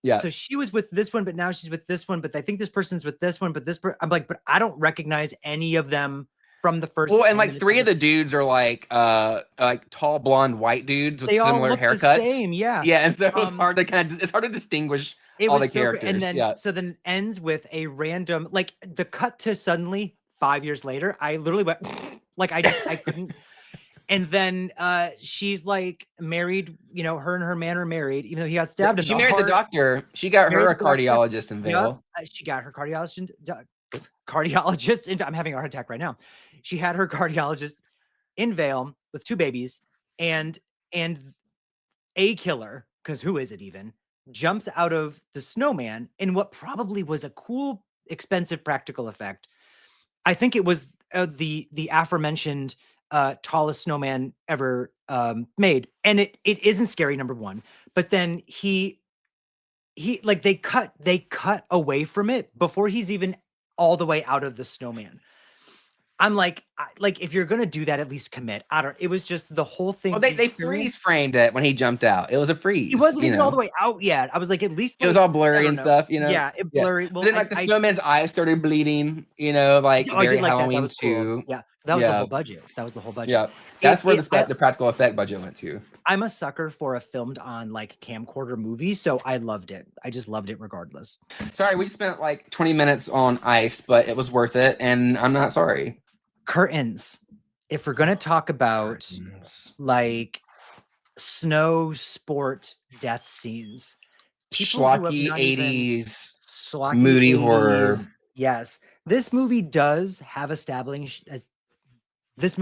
yeah. So she was with this one, but now she's with this one. But I think this person's with this one. But I'm like, but I don't recognize any of them from the first. Well, and like 3 of the dudes are like tall blonde white dudes with similar haircuts. The same, yeah. Yeah, and so it was hard to distinguish all the characters. And then so then ends with a random, like the cut to suddenly 5 years later. I literally went like I couldn't. And then she's like married, you know, her and her man are married, even though he got stabbed. She married the doctor. She got her a cardiologist in Vail. She got her cardiologist. I'm having a heart attack right now. She had her cardiologist in veil with 2 babies, and a killer, because who is it even, jumps out of the snowman in what probably was a cool, expensive practical effect. I think it was the aforementioned tallest snowman ever made, and it isn't scary, number one. But then he like they cut away from it before he's even all the way out of the snowman. I'm like, if you're gonna do that, at least commit. I don't. It was just the whole thing. Well, they freeze framed it when he jumped out. It was a freeze. He wasn't even all the way out yet. I was like, at least it was all blurry and stuff. Yeah, it blurry. Well, then like the snowman's eyes started bleeding. Like very Halloween that. too. Cool. Yeah, that was the whole budget. That was the whole budget. Yeah, that's where the practical effect budget went to. I'm a sucker for a filmed on like camcorder movie, so I loved it. I just loved it regardless. Sorry, we spent like 20 minutes on ice, but it was worth it, and I'm not sorry. Curtains. If we're gonna talk about like snow sport death scenes, schlocky 80s, moody 80s, horror. Yes, this movie does have establishing shots. This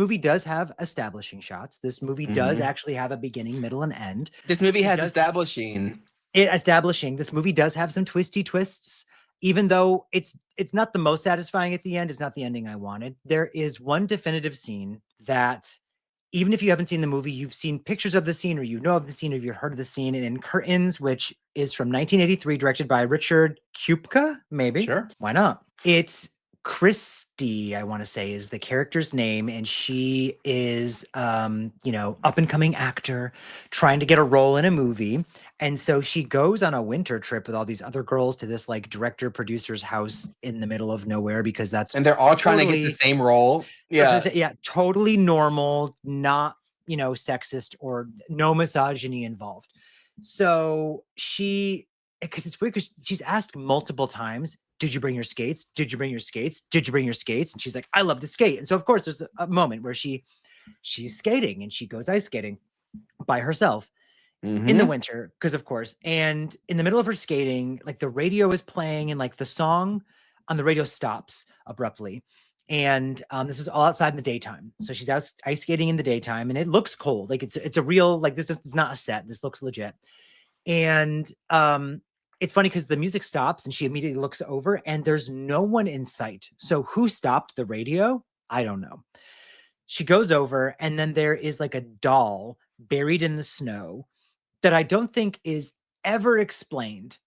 movie does actually have a beginning, middle, and end. This movie has establishing. This movie does have some twisty twists. Even though it's not the most satisfying at the end, it's not the ending I wanted. There is one definitive scene that, even if you haven't seen the movie, you've seen pictures of the scene, or you know of the scene, or you've heard of the scene. And in Curtains, which is from 1983, directed by Richard Kupka, maybe. Sure. Why not? It's Christy, I want to say, is the character's name, and she is up and coming actor trying to get a role in a movie. And so she goes on a winter trip with all these other girls to this like director producer's house in the middle of nowhere, because and they're all trying to get the same role. Yeah, totally normal, not sexist or no misogyny involved. So because it's weird, because she's asked multiple times, did you bring your skates? Did you bring your skates? Did you bring your skates? And she's like, I love to skate. And so of course there's a moment where she's skating, and she goes ice skating by herself in the winter, because of course. And in the middle of her skating, like the radio is playing, and like the song on the radio stops abruptly. And this is all outside in the daytime. So she's out ice skating in the daytime, and it looks cold. Like it's a real, like this is not a set. This looks legit. And it's funny because the music stops and she immediately looks over and there's no one in sight. So who stopped the radio? I don't know. She goes over, and then there is like a doll buried in the snow that I don't think is ever explained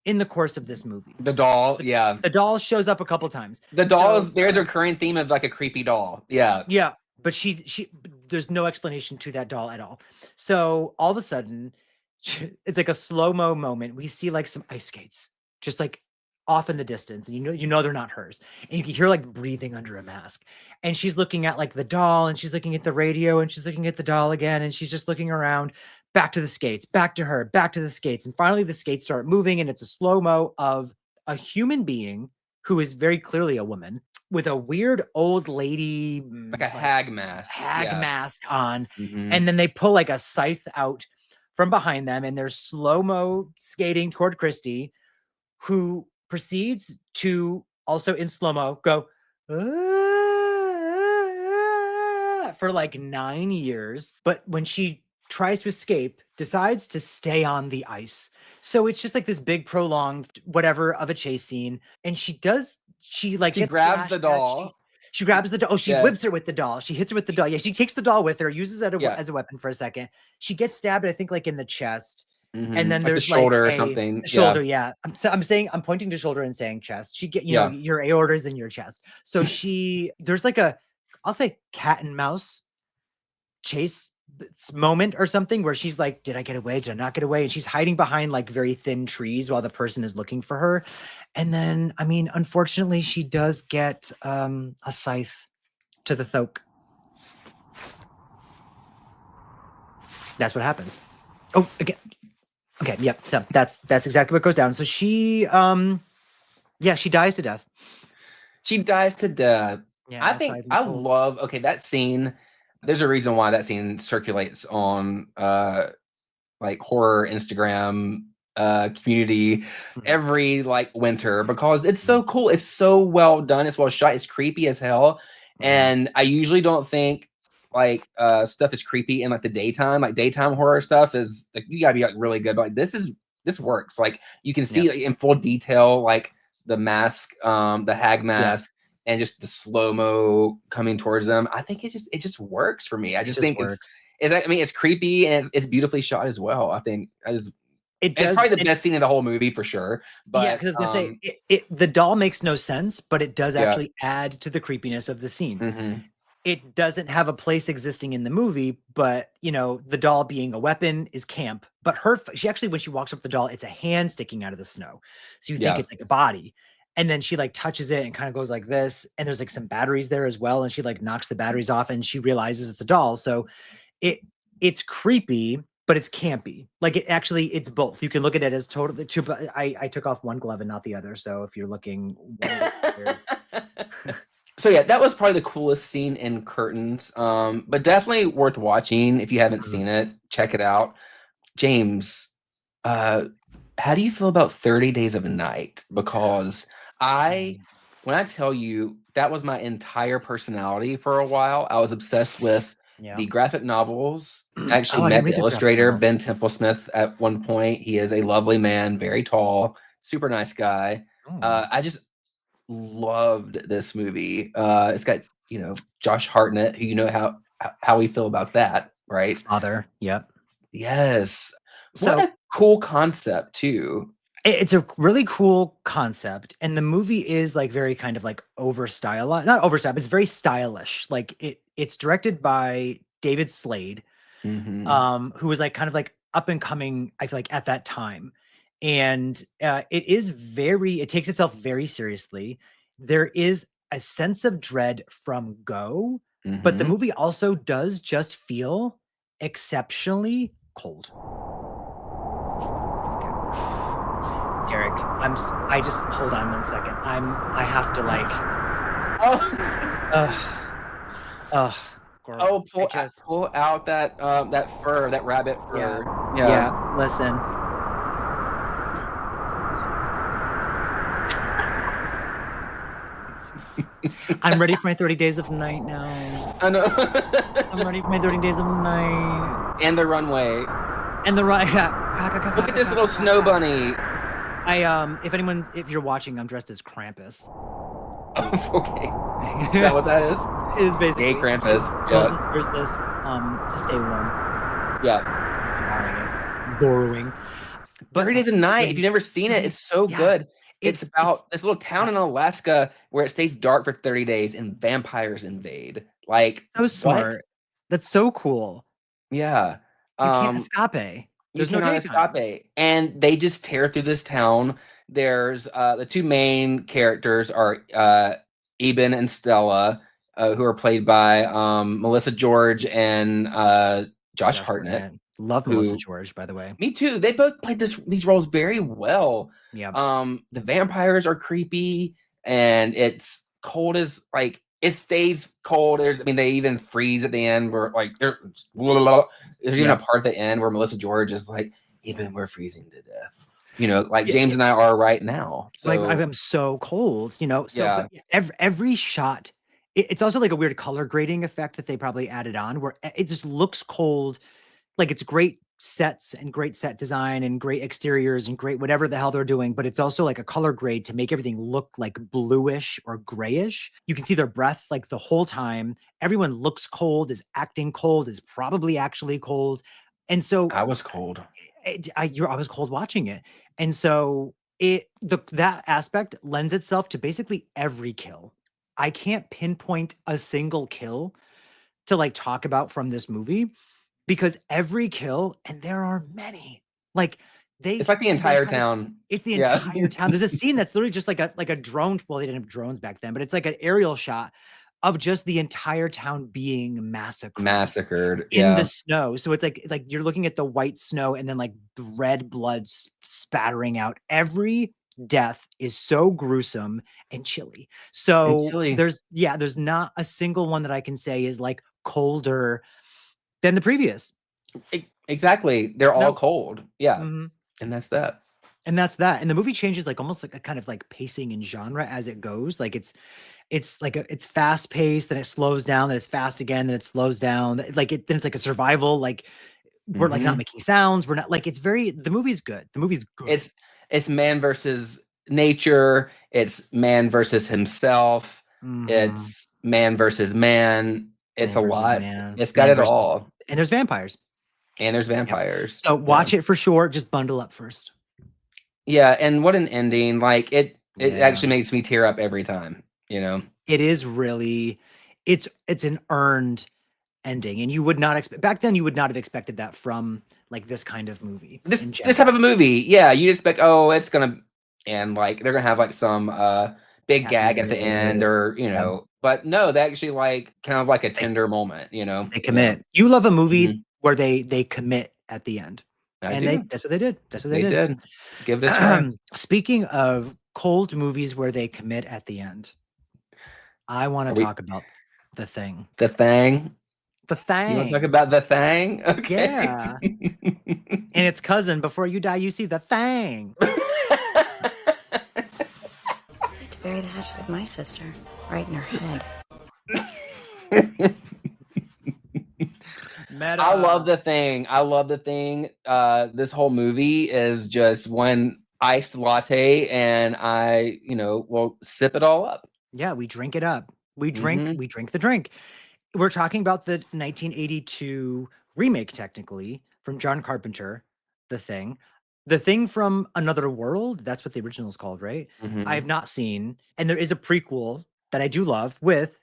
in the course of this movie. The doll, yeah. The doll shows up a couple times. The doll there's a recurring theme of like a creepy doll. Yeah. Yeah. But she there's no explanation to that doll at all. So all of a sudden, it's like a slow-mo moment. We see like some ice skates just like off in the distance, and you know they're not hers, and you can hear like breathing under a mask. And she's looking at like the doll, and she's looking at the radio, and she's looking at the doll again, and she's just looking around, back to the skates, back to her, back to the skates. And finally the skates start moving, and it's a slow-mo of a human being who is very clearly a woman with a weird old lady, like a hag mask on. And then they pull like a scythe out from behind them, and they're slow-mo skating toward Christy, who proceeds to also in slow-mo go for like 9 years. But when she tries to escape, decides to stay on the ice. So it's just like this big prolonged whatever of a chase scene. And she grabs the doll. She grabs the doll. Oh, she whips her with the doll. She hits her with the doll. Yeah, she takes the doll with her, uses it as a weapon for a second. She gets stabbed, I think, like in the chest. And then there's the shoulder or something. Shoulder, yeah. I'm pointing to shoulder and saying chest. She get, your aorta is in your chest. So there's like I'll say cat and mouse chase moment or something where she's like, did I get away? Did I not get away? And she's hiding behind like very thin trees while the person is looking for her. And then, I mean, unfortunately, she does get a scythe to the thoke. That's what happens. Oh, again. Okay, yep. So that's exactly what goes down. So she dies to death. She dies to death. Yeah, I think I love that scene. There's a reason why that scene circulates on like horror Instagram community every like winter, because it's so cool. It's so well done. It's well shot. It's creepy as hell. And I usually don't think like stuff is creepy in like the daytime, like daytime horror stuff is like you gotta be like really good. But like this works. Like you can see like, in full detail like the mask, the hag mask, and just the slow-mo coming towards them. I think it just works for me. I just think works. I mean, it's creepy and it's beautifully shot as well. I think it's probably the best scene in the whole movie for sure. But yeah, because I was gonna say the doll makes no sense, but it does actually add to the creepiness of the scene. Mm-hmm. It doesn't have a place existing in the movie, but you know, the doll being a weapon is camp. But she actually, when she walks up the doll, it's a hand sticking out of the snow, so you think it's like a body. And then she like touches it and kind of goes like this, and there's like some batteries there as well, and she like knocks the batteries off, and she realizes it's a doll. So it's creepy, but it's campy. Like it's both. You can look at it as totally two. But I took off one glove and not the other. So if you're looking, so yeah, that was probably the coolest scene in Curtains. But definitely worth watching if you haven't seen it. Check it out. James, how do you feel about 30 Days of Night? Because when I tell you that was my entire personality for a while, I was obsessed with the graphic novels. I actually met the illustrator, Ben Templesmith, at one point. He is a lovely man, very tall, super nice guy. I just loved this movie. It's got, Josh Hartnett, who how we feel about that, right? Father, yep. Yes. So, what a cool concept, too. It's a really cool concept, and the movie is like very kind of like over-stylized. Not over-stylized, it's very stylish. Like it's directed by David Slade, who was like kind of like up and coming, I feel like, at that time. And it takes itself very seriously. There is a sense of dread from go, but the movie also does just feel exceptionally cold. Derek, I just hold on 1 second. I have to like. Girl, pull out that fur, that rabbit fur. Yeah. Listen. I'm ready for my 30 Days of Night now. I know. I'm ready for my 30 Days of Night. And the runway. And the run. Look at this little snow bunny. If you're watching, I'm dressed as Krampus. Okay. Is that what that is? It is basically Gay Krampus. There's this to stay warm. Yeah. Borrowing. But 30 Days of Night, if you've never seen it, it's so good. It's about this little town in Alaska where it stays dark for 30 days and vampires invade. Like, so smart. What? That's so cool. Yeah. You can't escape. There's no escape. And they just tear through this town. There's the two main characters are Eben and Stella, who are played by Melissa George and Josh Hartnett. Love Melissa George, by the way. Me too. They both played these roles very well. Yeah. The vampires are creepy, and it's cold as like it stays cold. They even freeze at the end where like there's even a part at the end where Melissa George is like, even we're freezing to death. Like James and I are right now. So like I'm so cold, So every shot, it's also like a weird color grading effect that they probably added on where it just looks cold. Like it's great sets and great set design and great exteriors and great whatever the hell they're doing, but it's also like a color grade to make everything look like bluish or grayish. You can see their breath like the whole time. Everyone looks cold, is acting cold, is probably actually cold. And so I was cold. I was cold watching it. And so that aspect lends itself to basically every kill. I can't pinpoint a single kill to like talk about from this movie. Because every kill, and there are many, it's like the entire town. It's the entire town. There's a scene that's literally just like a drone. Well, they didn't have drones back then, but it's like an aerial shot of just the entire town being massacred in the snow. So it's like you're looking at the white snow and then like the red blood spattering out. Every death is so gruesome and chilly. So there's not a single one that I can say is like colder than the previous. Exactly. They're all cold. Yeah. And that's that. And that's that. And the movie changes like almost like a kind of like pacing and genre as it goes. Like it's like it's fast paced, then it slows down, then it's fast again, then it slows down. Like then it's like a survival. Like we're like not making sounds. We're not like the movie's good. The movie's good. It's man versus nature. It's man versus himself. It's man versus man. It's Man a versus lot. man. It's got Man it versus- all. And there's vampires. And there's Yep. vampires. So watch it for sure. Just bundle up first. Yeah, and what an ending. Like it Yeah. actually makes me tear up every time, you know. It is really it's an earned ending, and you would not expect back then. You would not have expected that from like this kind of movie. This type of a movie, yeah, you'd expect, oh, it's gonna and like they're gonna have like some big gag at the end, or you know, but no, they actually like kind of like a tender moment, you know. They commit. You love a movie Mhm. where they commit at the end. That's what they did. That's what they did. Give it a try. Speaking of cold movies where they commit at the end, I want to talk about The Thing. The Thing. The Thing. You want to talk about The Thing? Okay. Yeah. And its cousin, Before You Die, You See the Thing. I had to bury the hatchet with my sister, right in her head. Meta. I love The Thing. I love The Thing. This whole movie is just one iced latte, and I, will sip it all up. Yeah, we drink it up. We drink the drink. We're talking about the 1982 remake, technically, from John Carpenter, The Thing. The Thing from Another World, that's what the original is called, right? I have not seen. And there is a prequel that I do love with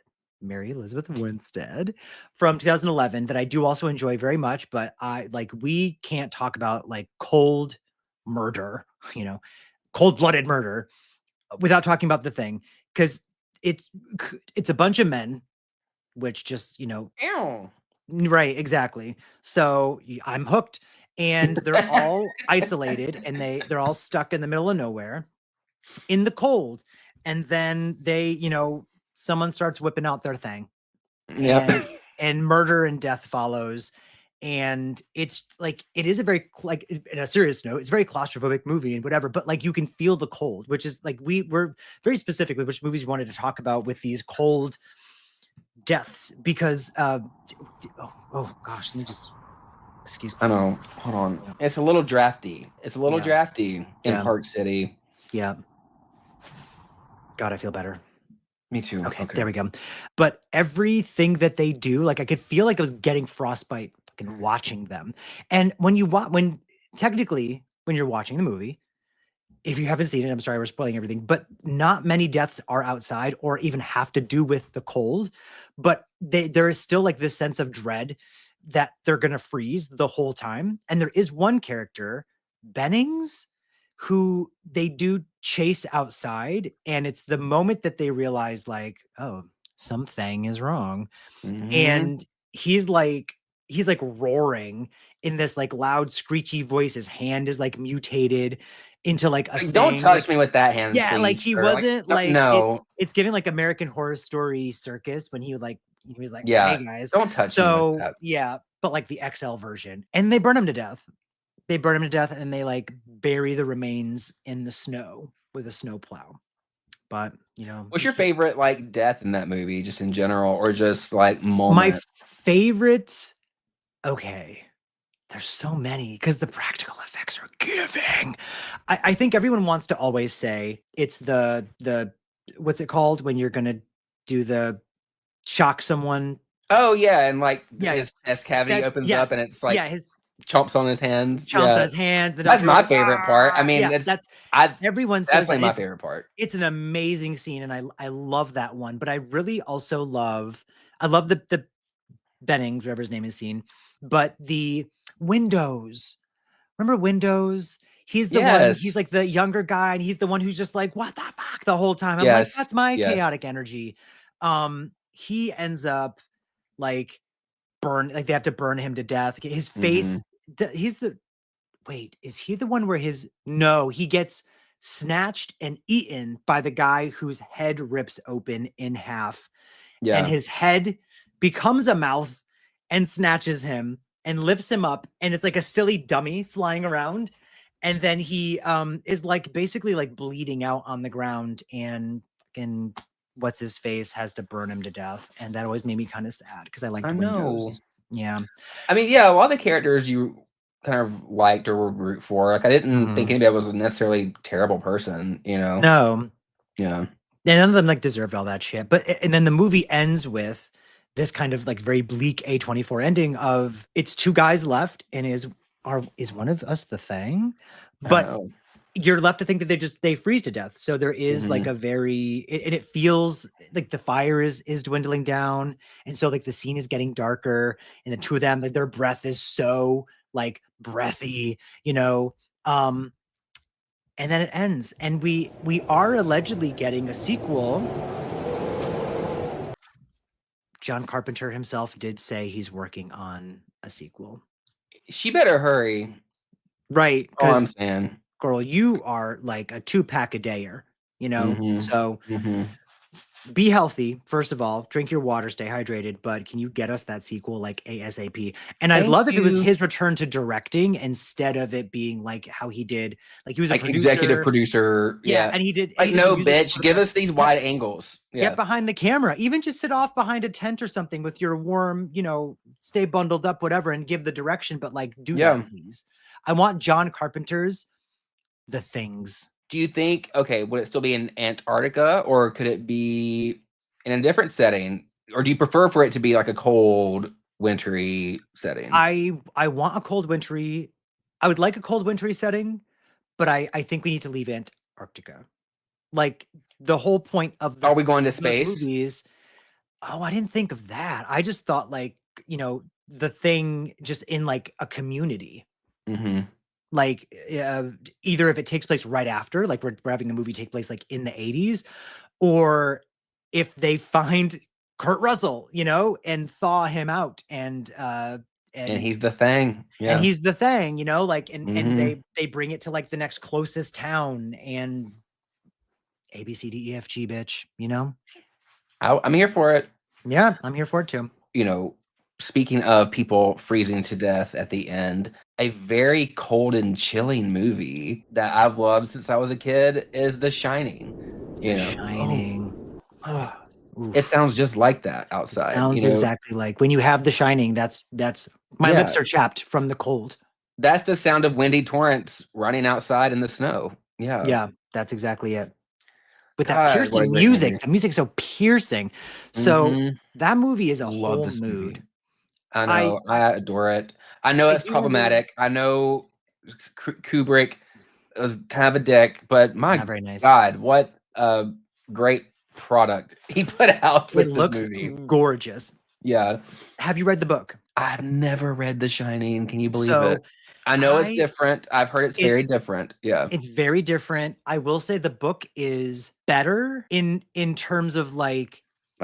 Mary Elizabeth Winstead from 2011 that I do also enjoy very much, but we can't talk about like cold murder, cold-blooded murder without talking about The Thing, because it's a bunch of men, which just, Ew. right, exactly. So I'm hooked, and they're all isolated, and they're all stuck in the middle of nowhere in the cold. And then someone starts whipping out their thing. Yeah. And murder and death follows. And it's like, it is a very, like, in a serious note, it's a very claustrophobic movie and whatever, but like you can feel the cold, which is like, we're very specific with which movies we wanted to talk about with these cold deaths, because oh gosh, let me just, excuse me. I know. Hold on. It's a little drafty. Drafty in Park City. Yeah. God, I feel better. Me too. Okay, there we go. But everything that they do, like I could feel like I was getting frostbite fucking watching them. And when you're watching the movie, if you haven't seen it, I'm sorry, we're spoiling everything, but not many deaths are outside or even have to do with the cold. But there is still like this sense of dread that they're going to freeze the whole time. And there is one character, Bennings, who they do chase outside. And it's the moment that they realize like, oh, something is wrong. And he's like roaring in this like loud, screechy voice. His hand is like mutated into like a thing. Don't touch me with that hand. Yeah, please, like he sir. wasn't like no. It's giving like American Horror Story Circus when he was like, yeah, hey guys, don't touch me with that. Yeah, but like the XL version, and they burn him to death. And they like bury the remains in the snow with a snow plow. But what's your favorite like death in that movie, just in general, or just like moment? My favorite. Okay, there's so many because the practical effects are giving. I think everyone wants to always say it's the what's it called when you're gonna do the shock someone. Oh yeah, and like his chest cavity opens up, and it's like his chomps on his hands. Chomps on his hands. That's my favorite part. I mean, everyone says definitely my favorite part. It's an amazing scene, and I love that one. But I really also love the Bennings, whatever his name is, scene. But the Windows, remember Windows? He's the one. He's like the younger guy, and he's the one who's just like, what the fuck, the whole time. I'm like, that's my chaotic energy. He ends up like they have to burn him to death. His face. Is he the one where he gets snatched and eaten by the guy whose head rips open in half. Yeah. And his head becomes a mouth and snatches him and lifts him up. And it's like a silly dummy flying around. And then he is like basically like bleeding out on the ground, and what's his face has to burn him to death, and that always made me kind of sad because I liked I know. Windows. Yeah, I mean, yeah, a lot of the characters you kind of liked or would root for. Like, I didn't think anybody was a necessarily terrible person, you know? no, Yeah. and none of them like deserved all that shit. But and then the movie ends with this kind of like very bleak A24 ending of it's two guys left, and is one of us the thing? But you're left to think that they freeze to death. So there is like a very, and it feels like the fire is dwindling down. And so like the scene is getting darker, and the two of them, like their breath is so like breathy, you know? And then it ends, and we are allegedly getting a sequel. John Carpenter himself did say he's working on a sequel. She better hurry. Right. Oh, I'm saying. Girl, you are like a 2-pack a dayer, you know? So be healthy. First of all, drink your water, stay hydrated, but can you get us that sequel like ASAP? And I'd love if it was his return to directing instead of it being like how he did. Like he was a like producer. Executive producer. Yeah. And he did. Like, no, bitch, give us these wide angles. Yeah. Get behind the camera. Even just sit off behind a tent or something with your warm, you know, stay bundled up, whatever, and give the direction. But like, do that, please. I want John Carpenter's The Things. Do you think, okay, would it still be in Antarctica, or could it be in a different setting? Or do you prefer for it to be like a cold, wintry setting? I want a cold, wintry. I would like a cold, wintry setting, but I think we need to leave Antarctica. Like the whole point of Are we going to space? Movies. Oh, I didn't think of that. I just thought like, you know, The Thing just in like a community. Like either if it takes place right after, like we're having the movie take place like in the 80s, or if they find Kurt Russell, you know, and thaw him out, and he's the thing. Yeah. And he's the thing, you know, like and they bring it to like the next closest town, and ABCDEFG, bitch, you know. I'm here for it. Yeah, I'm here for it too. You know, speaking of people freezing to death at the end, a very cold and chilling movie that I've loved since I was a kid is The Shining. You know, Shining. It sounds just like that outside. It sounds exactly like when you have The Shining. That's my lips are chapped from the cold. That's the sound of windy torrents running outside in the snow. Yeah, that's exactly it. With that piercing music, the music's so piercing. So that movie is a whole mood. I know. I adore it. I know it's problematic. I know Kubrick was kind of a dick, but my God, what a great product he put out with this movie. It looks gorgeous. Yeah. Have you read the book? I've never read The Shining. Can you believe it? I know it's different. I've heard it's very different. Yeah. It's very different. I will say the book is better in terms of like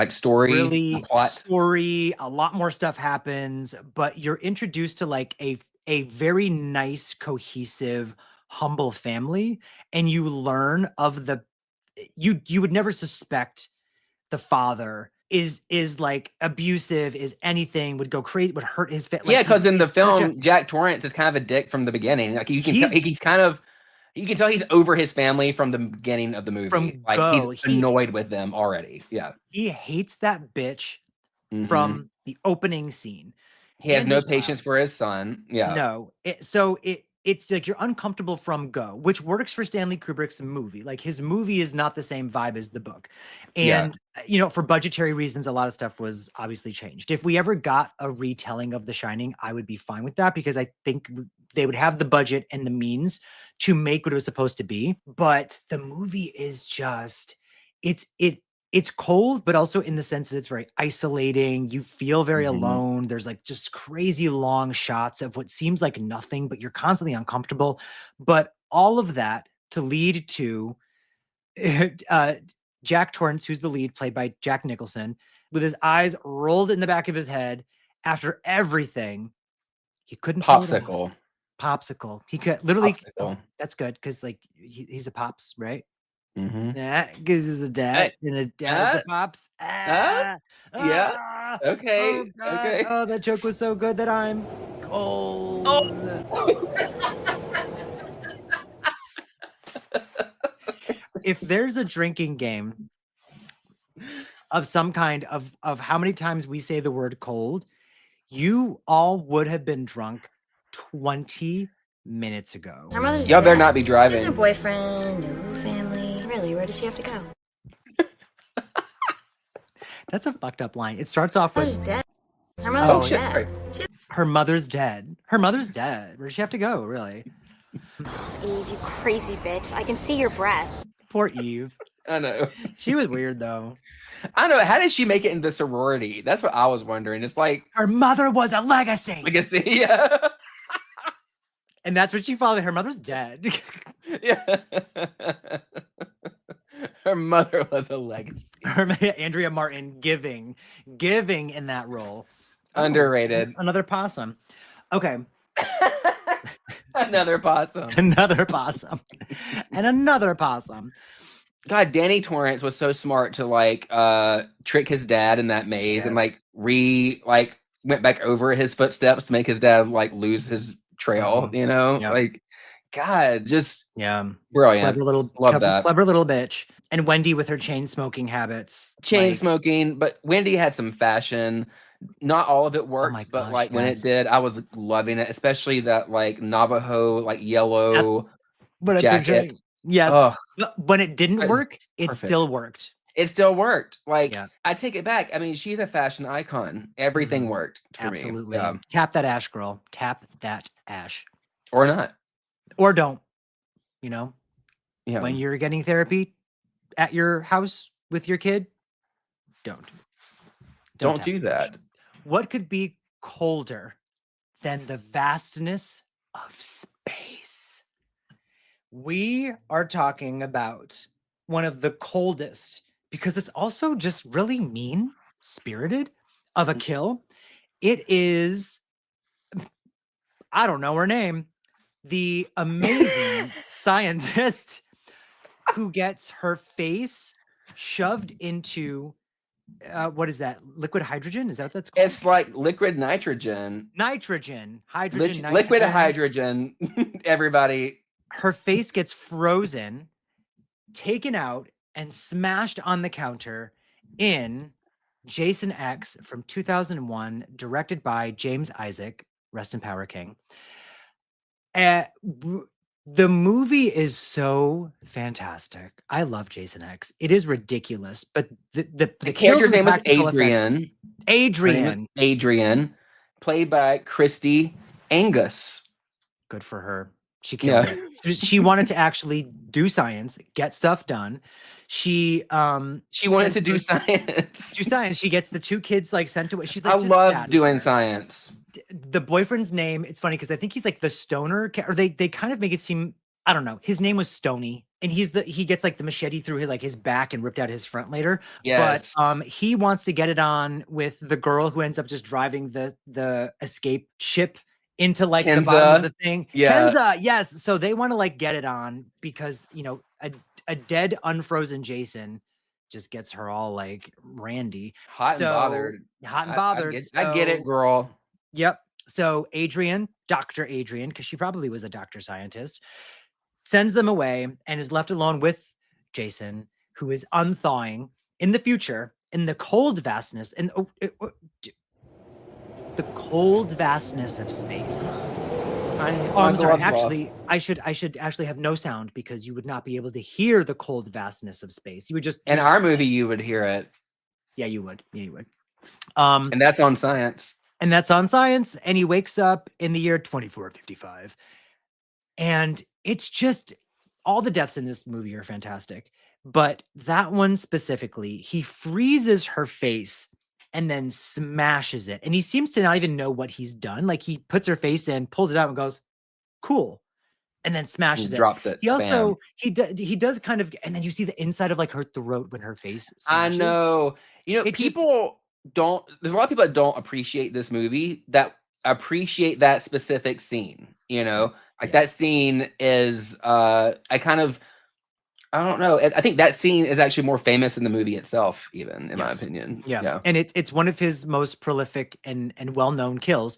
story, really plot. Story, a lot more stuff happens, but you're introduced to like a very nice, cohesive, humble family, and you learn of you would never suspect the father is like abusive, is anything, would go crazy, would hurt his family. Yeah, because in the film, Jack Torrance is kind of a dick from the beginning. Like you can tell he's kind of, you can tell he's over his family from the beginning of the movie. He's annoyed with them already. Yeah. He hates that bitch from the opening scene. He has no patience for his son. Yeah. No. It's like you're uncomfortable from go, which works for Stanley Kubrick's movie. Like his movie is not the same vibe as the book. And, you know, for budgetary reasons, a lot of stuff was obviously changed. If we ever got a retelling of The Shining, I would be fine with that because I think they would have the budget and the means to make what it was supposed to be. But the movie is just, it's cold, but also in the sense that it's very isolating. You feel very alone. There's like just crazy long shots of what seems like nothing, but you're constantly uncomfortable. But all of that to lead to Jack Torrance, who's the lead, played by Jack Nicholson, with his eyes rolled in the back of his head after everything. He couldn't popsicle. He could literally. Oh, that's good because like he's a pops, right? Yeah, because he's a dad and a dad is a pops. Yeah. Okay. Okay. Oh, that joke was so good that I'm cold. if there's a drinking game of some kind of how many times we say the word cold, you all would have been drunk 20 minutes ago. Her mother's Y'all better dead. not be She has no driving. boyfriend, no family. Really, where does she have to go? That's a fucked up line. It starts off Her mother's with dead. Her Oh, mother's shit. dead. her mother's dead. Her mother's dead. Where does she have to go, really? Eve, you crazy bitch. I can see your breath. Poor Eve. I know. She was weird though. I know. How did she make it into sorority? That's what I was wondering. It's like, Her mother was a legacy. yeah. And that's what she followed. Her mother's dead. Yeah. Her mother was a legacy. Andrea Martin giving in that role. Oh, Underrated. Another possum. Okay. Another possum. Another possum. And another possum. God, Danny Torrance was so smart to like trick his dad in that maze and Yes. went back over his footsteps to make his dad like lose his trail, you know? Yep. Like, God, just Yeah. brilliant. Clever little Love that. clever little bitch. And Wendy with her chain smoking habits. Chain like, smoking, but Wendy had some fashion. Not all of it worked, my but gosh, like when yes. it did, I was loving it, especially that like Navajo, like yellow What a jacket. picture. Yes. Oh, But when it didn't That is work, it perfect. still worked. it still worked. Like, Yeah. I take it back. I mean, she's a fashion icon. Everything Mhm. worked for Absolutely. me. Yeah. Tap that ash, girl. Tap that ash. Or not. Or don't. You know, Yeah. when you're getting therapy at your house with your kid, don't. Don't tap do the ash. that. What could be colder than the vastness of space? We are talking about one of the coldest, because it's also just really mean spirited of a kill. It is, I don't know her name, the amazing scientist who gets her face shoved into what is that? Liquid hydrogen? Is that what that's called? It's like liquid nitrogen. Nitrogen. Hydrogen. Liquid nitrogen. hydrogen. Everybody. Her face gets frozen, taken out, and smashed on the counter in Jason X from 2001, directed by James Isaac, rest in power, King. The movie is so fantastic. I love Jason X. It is ridiculous, but the The kills character's and the name was practical effects- Adrian. Her name Adrian. is Adrian, played by Christy Angus. Good for her. She killed it. She wanted to actually do science, get stuff done. She wanted to do science. Do science. She gets the two kids like sent away. She's like, I just love bad. doing science. The boyfriend's name, it's funny because I think he's like the stoner, or they kind of make it seem, I don't know. His name was Stony, and he gets like the machete through his back and ripped out his front later. Yes. But he wants to get it on with the girl who ends up just driving the escape ship into like the bottom of the thing. Yeah. Kenza, yes. So they want to like get it on because a dead unfrozen Jason just gets her all like randy, Hot and bothered. Hot and bothered. I get it, girl. Yep. So Adrian, Dr. Adrian, because she probably was a doctor scientist, sends them away and is left alone with Jason, who is unthawing in the future in the cold vastness and the cold vastness of space. I'm sorry. Actually, I should actually have no sound because you would not be able to hear the cold vastness of space. You would just In our movie, you would hear it. Yeah, you would. Yeah, you would. And that's on science. And that's on science. And he wakes up in the year 2455. And it's just all the deaths in this movie are fantastic. But that one specifically, he freezes her face and then smashes it. And he seems to not even know what he's done. Like he puts her face in, pulls it out and goes, cool. And then smashes it. Drops it. He also, he does kind of, and then you see the inside of like her throat when her face smashes. I know. People don't, there's a lot of people that don't appreciate this movie that appreciate that specific scene, like that scene is, I don't know. I think that scene is actually more famous than the movie itself, even in my opinion. Yeah. And it's one of his most prolific and well-known kills.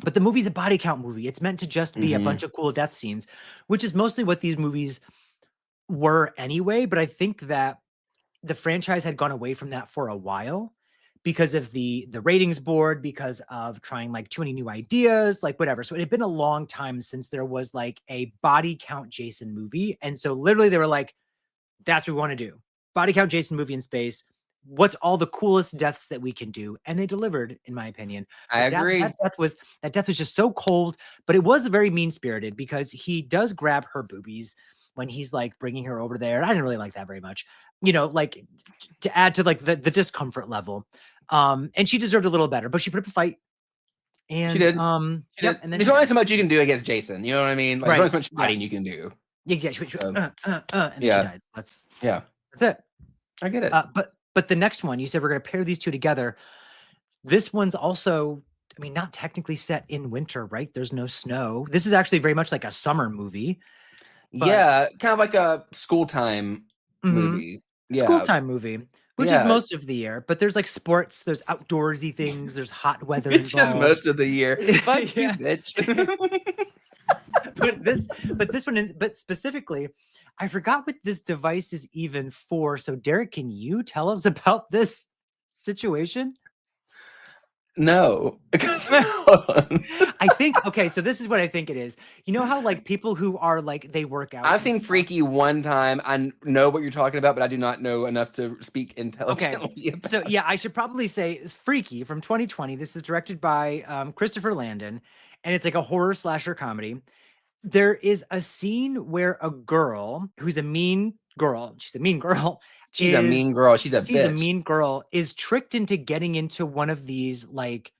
But the movie's a body count movie. It's meant to just be a bunch of cool death scenes, which is mostly what these movies were anyway, but I think that the franchise had gone away from that for a while because of the ratings board, because of trying like too many new ideas, like whatever. So it had been a long time since there was like a body count Jason movie. And so literally they were like, that's what we want to do. Body count Jason movie in space. What's all the coolest deaths that we can do? And they delivered, in my opinion. I agree. That death was just so cold, but it was very mean-spirited because he does grab her boobies when he's like bringing her over there. I didn't really like that very much, like to add to like the discomfort level. And she deserved a little better, but she put up a fight. And She did. Yep. And then there's only so much you can do against Jason. You know what I mean? Like, Right. There's only so much fighting you can do. Yeah. And then she died. That's it. I get it. But the next one, you said we're going to pair these two together. This one's also, I mean, not technically set in winter, right? There's no snow. This is actually very much like a summer movie. Yeah, kind of like a school time movie. Yeah. School time movie, which is most of the year. But there's like sports, there's outdoorsy things, there's hot weather. It's just involved. most of the year. Fuck you, bitch. but specifically, I forgot what this device is even for. So Derek, can you tell us about this situation? No. I think, okay, so this is what I think it is. You know how like people who are like, they work out. I've seen Freaky one time. I know what you're talking about, but I do not know enough to speak intelligently about. So yeah, I should probably say it's Freaky from 2020. This is directed by Christopher Landon, and it's like a horror slasher comedy. There is a scene where a girl who's a mean girl, she's a mean girl. She's a mean girl. She's a mean girl, is tricked into getting into one of these, like,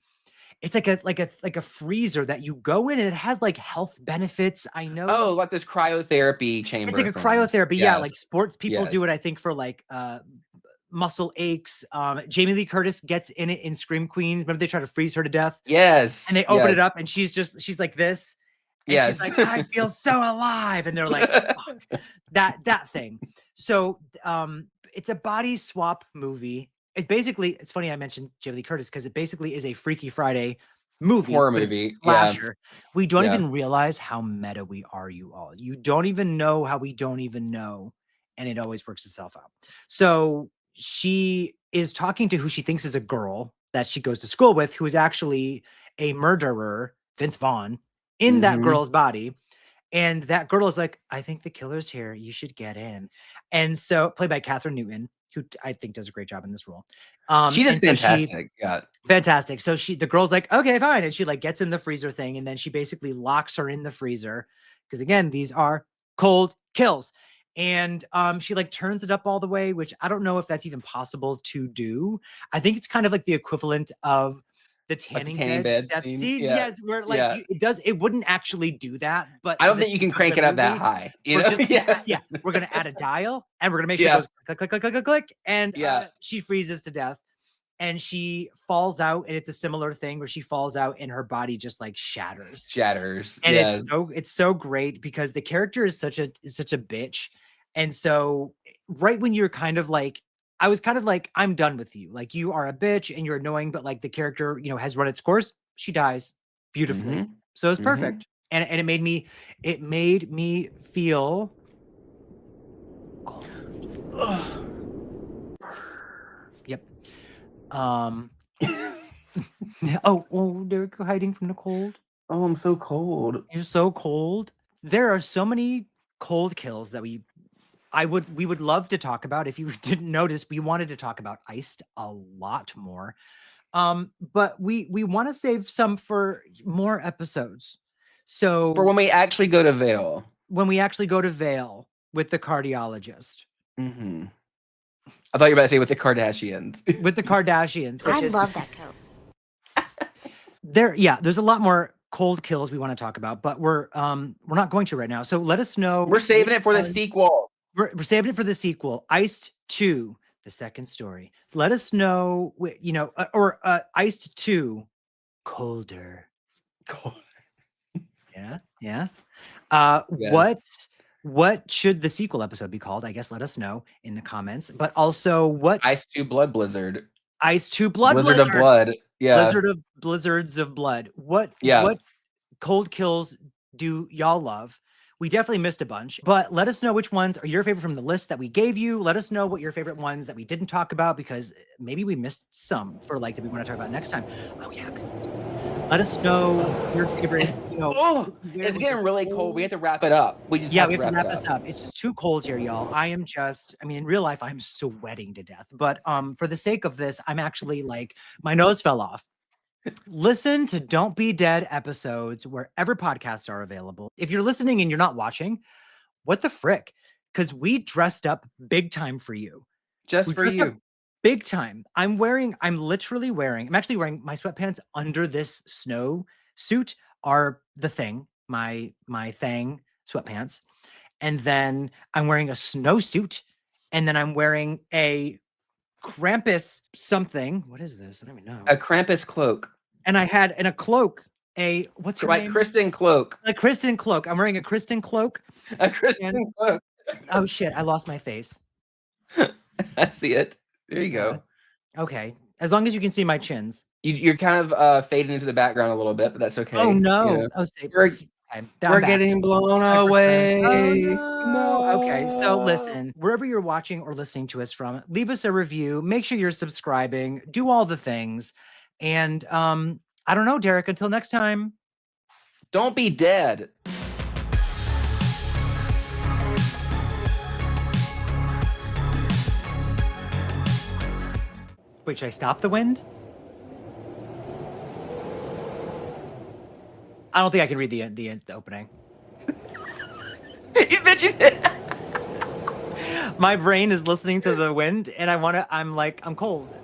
it's like a freezer that you go in and it has like health benefits. I know. Oh, like this cryotherapy chamber. It's like a cryotherapy. Yeah. Like sports people do it, I think, for like muscle aches. Jamie Lee Curtis gets in it in Scream Queens. Remember they try to freeze her to death? Yes. And they open it up and she's like this. And she's like, I feel so alive. And they're like, fuck, that thing. So it's a body swap movie. It's funny I mentioned Jamie Lee Curtis because it basically is a Freaky Friday movie. Horror movie. Slasher. Yeah. We don't even realize how meta we are, you all. You don't even know how we don't even know. And it always works itself out. So she is talking to who she thinks is a girl that she goes to school with, who is actually a murderer, Vince Vaughn, in that girl's body. And that girl is like, I think the killer's here. You should get in. And so, played by Catherine Newton, who I think does a great job in this role. She does fantastic. Fantastic. So the girl's like, okay, fine. And she like gets in the freezer thing. And then she basically locks her in the freezer. Because again, these are cold kills. And she like turns it up all the way, which I don't know if that's even possible to do. I think it's kind of like the equivalent of the tanning bed scene. Yes, where like it wouldn't actually do that, but I don't think you can crank it up that high. We're gonna add a dial and we're gonna make sure it goes click, click, click, click, click, click, and she freezes to death and she falls out, and it's a similar thing where she falls out and her body just like shatters. And it's so great because the character is such a bitch. And so right when you're kind of like, I was kind of like, I'm done with you. Like, you are a bitch and you're annoying, but like the character, has run its course. She dies beautifully. So it's perfect. And it made me feel cold. Yep. Oh, they're hiding from the cold. Oh, I'm so cold. You're so cold. There are so many cold kills that we would love to talk about. If you didn't notice, we wanted to talk about Iced a lot more. But we want to save some for more episodes. So for when we actually go to Vale. When we actually go to Vale with the cardiologist. I thought you were about to say with the Kardashians. With the Kardashians. I love that coat. There's a lot more cold kills we want to talk about, but we're not going to right now. So let us know. We're saving it for the sequel. We're saving it for the sequel, Iced 2, the second story. Let us know, or Iced 2, colder. Yeah. What should the sequel episode be called? I guess let us know in the comments. But also, what Iced 2 Blood Blizzard. Iced 2 Blood Blizzard of Blood. Yeah. Blizzards of Blood. What cold kills do y'all love? We definitely missed a bunch, but let us know which ones are your favorite from the list that we gave you. Let us know what your favorite ones that we didn't talk about, because maybe we missed some for like that we want to talk about next time. Oh yeah, let us know your favorite. Oh, it's getting really cold. We have to wrap it up. We have to wrap this up. It's just too cold here, y'all. I mean, in real life, I'm sweating to death. But for the sake of this, I'm actually like, my nose fell off. Listen to Don't Be Dead episodes wherever podcasts are available. If you're listening and you're not watching, what the frick? Because we dressed up big time for you. Just for you. Big time. I'm actually wearing my sweatpants under this snow suit are the thing, my thing sweatpants. And then I'm wearing a snowsuit. And then I'm wearing a Krampus something. What is this? I don't even know. A Krampus cloak. And I had in a cloak what's her name? Kristen cloak. A Kristen cloak. I'm wearing a Kristen cloak. A Kristen cloak. Oh shit! I lost my face. I see it. There you go. Okay, as long as you can see my chins. You're kind of fading into the background a little bit, but that's okay. Oh no! You know? We're getting blown away. Oh, no. Okay, so listen, wherever you're watching or listening to us from, leave us a review. Make sure you're subscribing. Do all the things. And I don't know, Derek. Until next time. Don't be dead. Wait, should I stop the wind? I don't think I can read the opening. You bet you did. My brain is listening to the wind, and I'm cold.